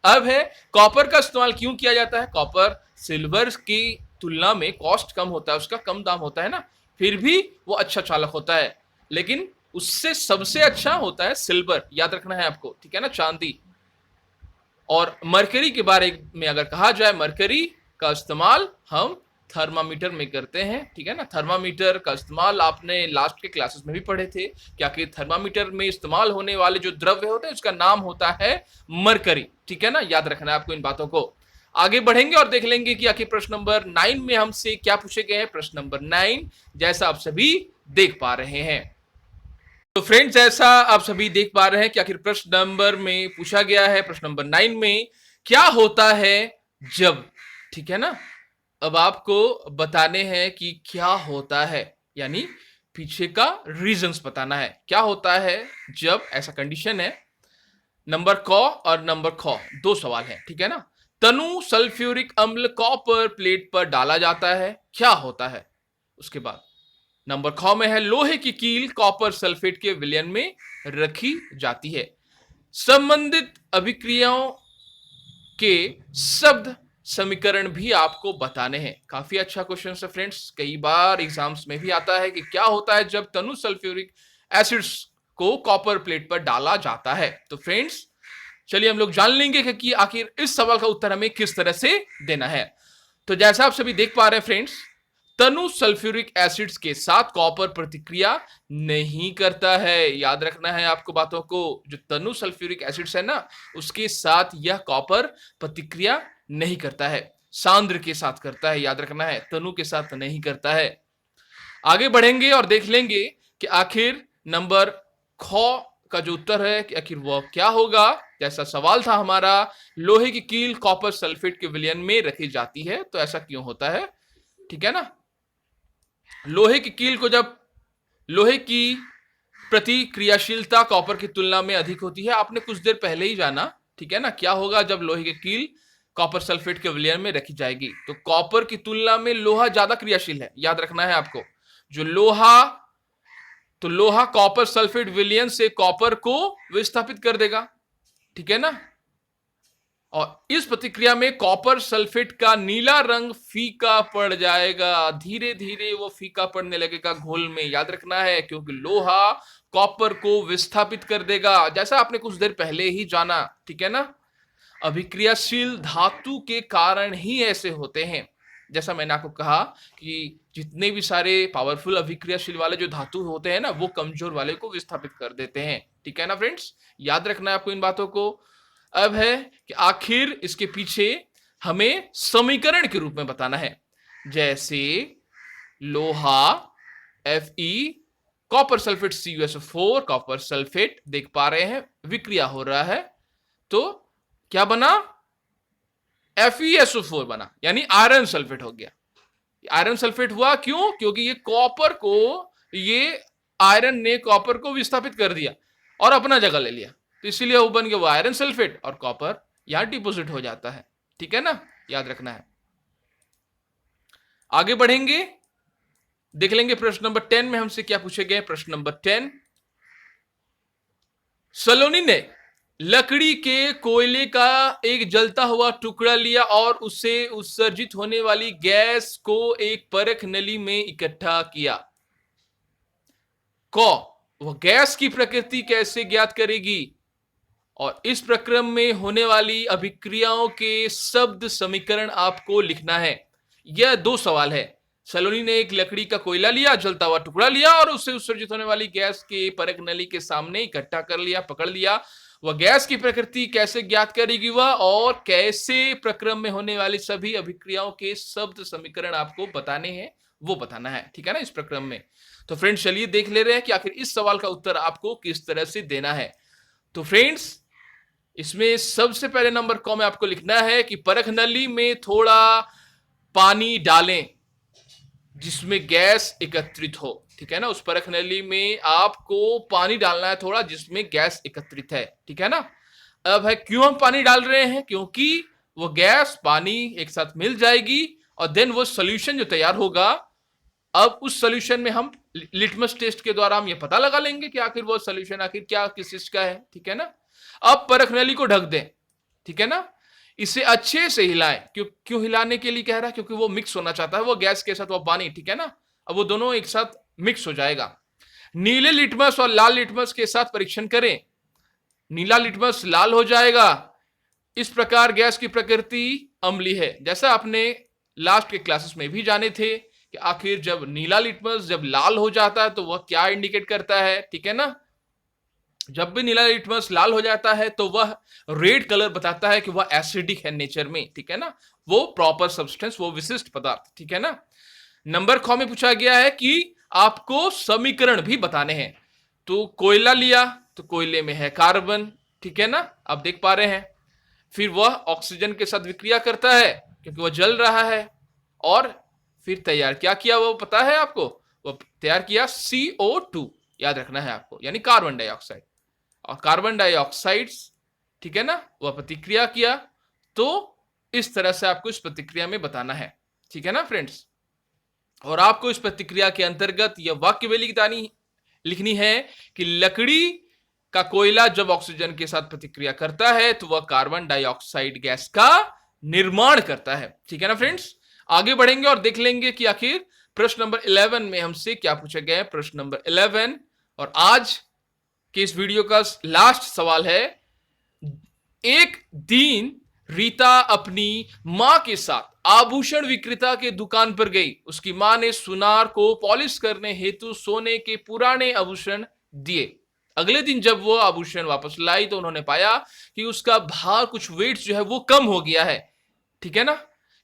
अब है कॉपर का इस्तेमाल क्यों किया जाता है? कॉपर सिल्वर की तुलना में कॉस्ट कम होता है, उसका कम दाम होता है ना, फिर भी वो अच्छा चालक होता है, लेकिन उससे सबसे अच्छा होता है सिल्वर, याद रखना है आपको। ठीक है ना, चांदी। और मरकरी के बारे में अगर कहा जाए, मरकरी का इस्तेमाल हम थर्मामीटर में करते हैं। ठीक है ना, थर्मामीटर का इस्तेमाल आपने लास्ट के क्लासेस में भी पढ़े थे कि आखिर थर्मामीटर में इस्तेमाल होने वाले जो द्रव्य होते हैं उसका नाम होता है मरकरी। ठीक है ना, याद रखना है आपको इन बातों को। आगे बढ़ेंगे और देख लेंगे कि आखिर प्रश्न नंबर 9 में हमसे क्या पूछे गए हैं। प्रश्न नंबर 9 जैसा आप सभी देख पा रहे हैं, तो फ्रेंड्स जैसा आप सभी देख पा रहे हैं कि आखिर प्रश्न नंबर में पूछा गया है, प्रश्न नंबर 9 में क्या होता है जब। ठीक है ना, अब आपको बताने हैं कि क्या होता है, यानी पीछे का रीजंस बताना है, क्या होता है जब ऐसा कंडीशन है। नंबर क और नंबर ख दो सवाल है। ठीक है ना। तनु सल्फ्यूरिक अम्ल कॉपर प्लेट पर डाला जाता है, क्या होता है। उसके बाद नंबर ख में है लोहे की कील कॉपर सल्फेट के विलयन में रखी जाती है। संबंधित अभिक्रियाओं के शब्द समीकरण भी आपको बताने हैं। काफी अच्छा क्वेश्चन है फ्रेंड्स, कई बार एग्जाम्स में भी आता है कि क्या होता है जब तनु सल्फ्यूरिक एसिड्स को कॉपर प्लेट पर डाला जाता है। तो फ्रेंड्स चलिए हम लोग जान लेंगे कि आखिर इस सवाल का उत्तर हमें किस तरह से देना है। तो जैसा आप सभी देख पा रहे हैं फ्रेंड्स, तनु सल्फ्यूरिक एसिड्स के साथ कॉपर प्रतिक्रिया नहीं करता है, याद रखना है आपको बातों को। जो तनु सल्फ्यूरिक एसिड्स है ना, उसके साथ यह कॉपर प्रतिक्रिया नहीं करता है, सांद्र के साथ करता है, याद रखना है, तनु के साथ नहीं करता है। आगे बढ़ेंगे और देख लेंगे कि आखिर नंबर ख का जो उत्तर है कि आखिर वह क्या होगा। जैसा सवाल था हमारा, लोहे की कील कॉपर सल्फेट के विलयन में रखी जाती है, तो ऐसा क्यों होता है। ठीक है ना, लोहे की कील को जब लोहे की प्रतिक्रियाशीलता कॉपर की तुलना में अधिक होती है, आपने कुछ देर पहले ही जाना। ठीक है ना, क्या होगा जब लोहे की कील कॉपर सल्फेट के विलयन में रखी जाएगी, तो कॉपर की तुलना में लोहा ज्यादा क्रियाशील है, याद रखना है आपको। जो लोहा कॉपर सल्फेट विलयन से कॉपर को विस्थापित कर देगा। ठीक है ना, और इस प्रतिक्रिया में कॉपर सल्फेट का नीला रंग फीका पड़ जाएगा, धीरे धीरे वो फीका पड़ने लगेगा घोल में, याद रखना है, क्योंकि लोहा कॉपर को विस्थापित कर देगा, जैसा आपने कुछ देर पहले ही जाना। ठीक है ना, अभिक्रियाशील धातु के कारण ही ऐसे होते हैं। जैसा मैंने आपको कहा कि जितने भी सारे पावरफुल अभिक्रियाशील वाले जो धातु होते हैं ना, वो कमजोर वाले को विस्थापित कर देते हैं। ठीक है ना फ्रेंड्स, याद रखना है आपको इन बातों को। अब है कि आखिर इसके पीछे हमें समीकरण के रूप में बताना है। जैसे लोहा Fe copper sulphate CuSO4 copper sulphate देख पा रहे हैं, विक्रिया हो रहा है, तो क्या बना, FeSO4 बना, यानी आयरन सल्फेट हो गया। आयरन सल्फेट हुआ क्यों, क्योंकि ये आयरन ने कॉपर को विस्थापित कर दिया और अपना जगह ले लिया, तो इसीलिए वो बन गया वो आयरन सल्फेट, और कॉपर यहां डिपोजिट हो जाता है। ठीक है ना, याद रखना है। आगे बढ़ेंगे, देख लेंगे प्रश्न नंबर 10 में हमसे क्या पूछे गए। प्रश्न नंबर 10, सलोनी ने लकड़ी के कोयले का एक जलता हुआ टुकड़ा लिया और उसे उत्सर्जित होने वाली गैस को एक परख नली में इकट्ठा किया। वह गैस की प्रकृति कैसे ज्ञात करेगी, और इस प्रक्रम में होने वाली अभिक्रियाओं के शब्द समीकरण आपको लिखना है। यह दो सवाल है। सलोनी ने एक लकड़ी का कोयला लिया, जलता हुआ टुकड़ा लिया और उससे उत्सर्जित होने वाली गैस के परख नली के सामने इकट्ठा कर लिया, पकड़ लिया। वह गैस की प्रकृति कैसे ज्ञात करेगी वह, और कैसे प्रक्रम में होने वाली सभी अभिक्रियाओं के शब्द समीकरण आपको बताने हैं, वो बताना है, ठीक है ना, इस प्रक्रम में। तो फ्रेंड्स चलिए देख ले रहे हैं कि आखिर इस सवाल का उत्तर आपको किस तरह से देना है। तो फ्रेंड्स इसमें सबसे पहले नंबर क में आपको लिखना है कि परख नली में थोड़ा पानी डालें जिसमें गैस एकत्रित हो, ठीक है ना। उस परख नली में आपको पानी डालना है थोड़ा जिसमें गैस एकत्रित है, ठीक है ना। अब है क्यों हम पानी डाल रहे हैं, क्योंकि वो गैस पानी एक साथ मिल जाएगी और देन वो सोल्यूशन जो तैयार होगा, अब उस सोल्यूशन में हम लिटमस टेस्ट के द्वारा हम ये पता लगा लेंगे कि आखिर वो सोल्यूशन आखिर क्या किस चीज का है, ठीक है ना। अब परख नली को ढक दें, ठीक है ना। इसे अच्छे से हिलाएं। क्यों हिलाने के लिए कह रहा है, क्योंकि वो मिक्स होना चाहता है, वो गैस के साथ वो पानी, ठीक है ना। अब वो दोनों एक साथ मिक्स हो जाएगा। नीले लिटमस और लाल लिटमस के साथ परीक्षण करें। नीला लिटमस लाल हो जाएगा। इस प्रकार गैस की प्रकृति अम्लीय है। जैसा आपने लास्ट के क्लासेस में भी जाने थे कि आखिर जब नीला लिटमस जब लाल हो जाता है तो वह क्या इंडिकेट करता है, ठीक है ना। जब भी नीला लिटमस लाल हो जाता है तो वह रेड कलर बताता है कि वह एसिडिक है नेचर में, ठीक है ना। वो प्रॉपर सब्सटेंस, वो विशिष्ट पदार्थ, ठीक है ना। नंबर ख में पूछा गया है कि आपको समीकरण भी बताने हैं। तो कोयला लिया तो कोयले में है कार्बन, ठीक है ना, आप देख पा रहे हैं। फिर वह ऑक्सीजन के साथ विक्रिया करता है क्योंकि वह जल रहा है, और फिर तैयार क्या किया वो पता है आपको, वो तैयार किया CO2, याद रखना है आपको, यानी कार्बन डाइऑक्साइड। और कार्बन डाइऑक्साइड, ठीक है ना, वह प्रतिक्रिया किया। तो इस तरह से आपको इस प्रतिक्रिया में बताना है, ठीक है ना फ्रेंड्स। और आपको इस प्रतिक्रिया के अंतर्गत यह वाक्य भी लिखनी है कि लकड़ी का कोयला जब ऑक्सीजन के साथ प्रतिक्रिया करता है तो वह कार्बन डाइऑक्साइड गैस का निर्माण करता है, ठीक है ना फ्रेंड्स। आगे बढ़ेंगे और देख लेंगे कि आखिर प्रश्न नंबर 11 में हमसे क्या पूछा गया है। प्रश्न नंबर 11 और आज के इस वीडियो का लास्ट सवाल है। एक दिन रीता अपनी मां के साथ आभूषण विक्रेता के दुकान पर गई। उसकी मां ने सुनार को पॉलिश करने हेतु सोने के पुराने आभूषण दिए। अगले दिन जब वो आभूषण वापस लाई तो उन्होंने पाया कि उसका भार, कुछ वेट जो है वो कम हो गया है, ठीक है ना।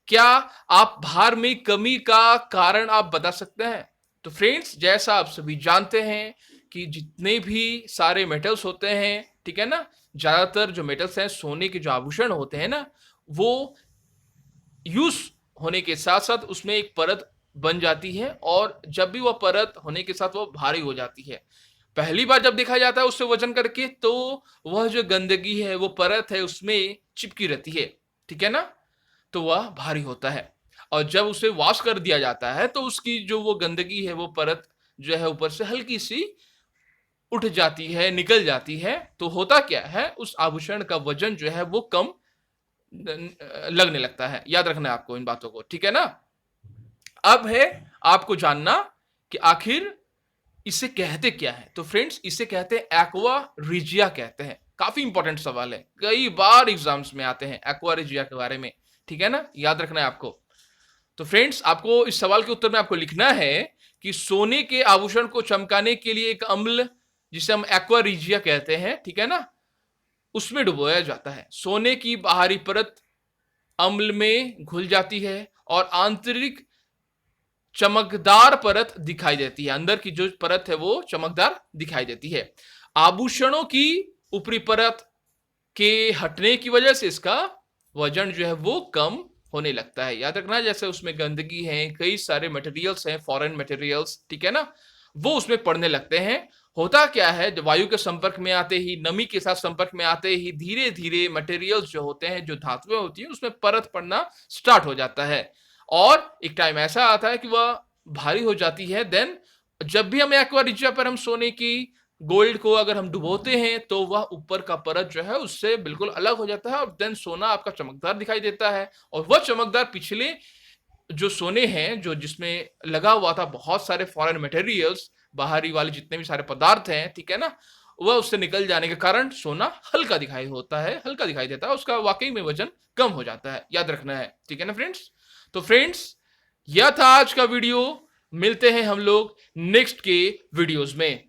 क्या आप भार में कमी का कारण आप बता सकते हैं। तो फ्रेंड्स जैसा आप सभी जानते हैं कि जितने भी सारे मेटल्स होते हैं, ठीक है ना, ज्यादातर जो मेटल्स हैं, सोने के जो आभूषण होते हैं ना, वो यूज होने के साथ साथ उसमें एक परत बन जाती है, और जब भी वह परत होने के साथ वो भारी हो जाती है। पहली बार जब देखा जाता है उससे वजन करके तो वह जो गंदगी है, वो परत है, उसमें चिपकी रहती है, ठीक है ना, तो वह भारी होता है। और जब उसे वॉश कर दिया जाता है तो उसकी जो वो गंदगी है, वो परत जो है ऊपर से हल्की सी उठ जाती है, निकल जाती है। तो होता क्या है, उस आभूषण का वजन जो है वो कम लगने लगता है। याद रखना है आपको इन बातों को, ठीक है ना। अब है आपको जानना कि आखिर इसे कहते क्या है। तो फ्रेंड्स इसे कहते हैं एक्वा रिजिया कहते हैं। काफी इंपॉर्टेंट सवाल है, कई बार एग्जाम्स में आते हैं एक्वा रिजिया के बारे में, ठीक है ना, याद रखना है आपको। तो फ्रेंड्स आपको इस सवाल के उत्तर में आपको लिखना है कि सोने के आभूषण को चमकाने के लिए एक अम्ल जिसे हम एक्वा रिजिया कहते हैं, ठीक है ना, उसमें डुबोया जाता है। सोने की बाहरी परत अम्ल में घुल जाती है और आंतरिक चमकदार परत दिखाई देती है। अंदर की जो परत है वो चमकदार दिखाई देती है। आभूषणों की ऊपरी परत के हटने की वजह से इसका वजन जो है वो कम होने लगता है। याद रखना, जैसे उसमें गंदगी है, कई सारे मटेरियल्स हैं, फॉरेन मटेरियल्स, ठीक है ना, वो उसमें पड़ने लगते हैं। होता क्या है, जब वायु के संपर्क में आते ही, नमी के साथ संपर्क में आते ही धीरे धीरे मटेरियल्स जो होते हैं, जो धातुएं होती हैं, उसमें परत पड़ना स्टार्ट हो जाता है और एक टाइम ऐसा आता है कि वह भारी हो जाती है। देन जब भी हम एक्वा रिजिया पर हम सोने की, गोल्ड को अगर हम डुबोते हैं तो वह ऊपर का परत जो है उससे बिल्कुल अलग हो जाता है और देन सोना आपका चमकदार दिखाई देता है। और वह चमकदार पिछले जो सोने हैं, जो जिसमें लगा हुआ था बहुत सारे फॉरेन मटेरियल्स, बाहरी वाले जितने भी सारे पदार्थ हैं, ठीक है ना, वह उससे निकल जाने के कारण सोना हल्का दिखाई होता है, हल्का दिखाई देता है, उसका वाकई में वजन कम हो जाता है। याद रखना है, ठीक है ना फ्रेंड्स। तो फ्रेंड्स यह था आज का वीडियो। मिलते हैं हम लोग नेक्स्ट के वीडियोस में।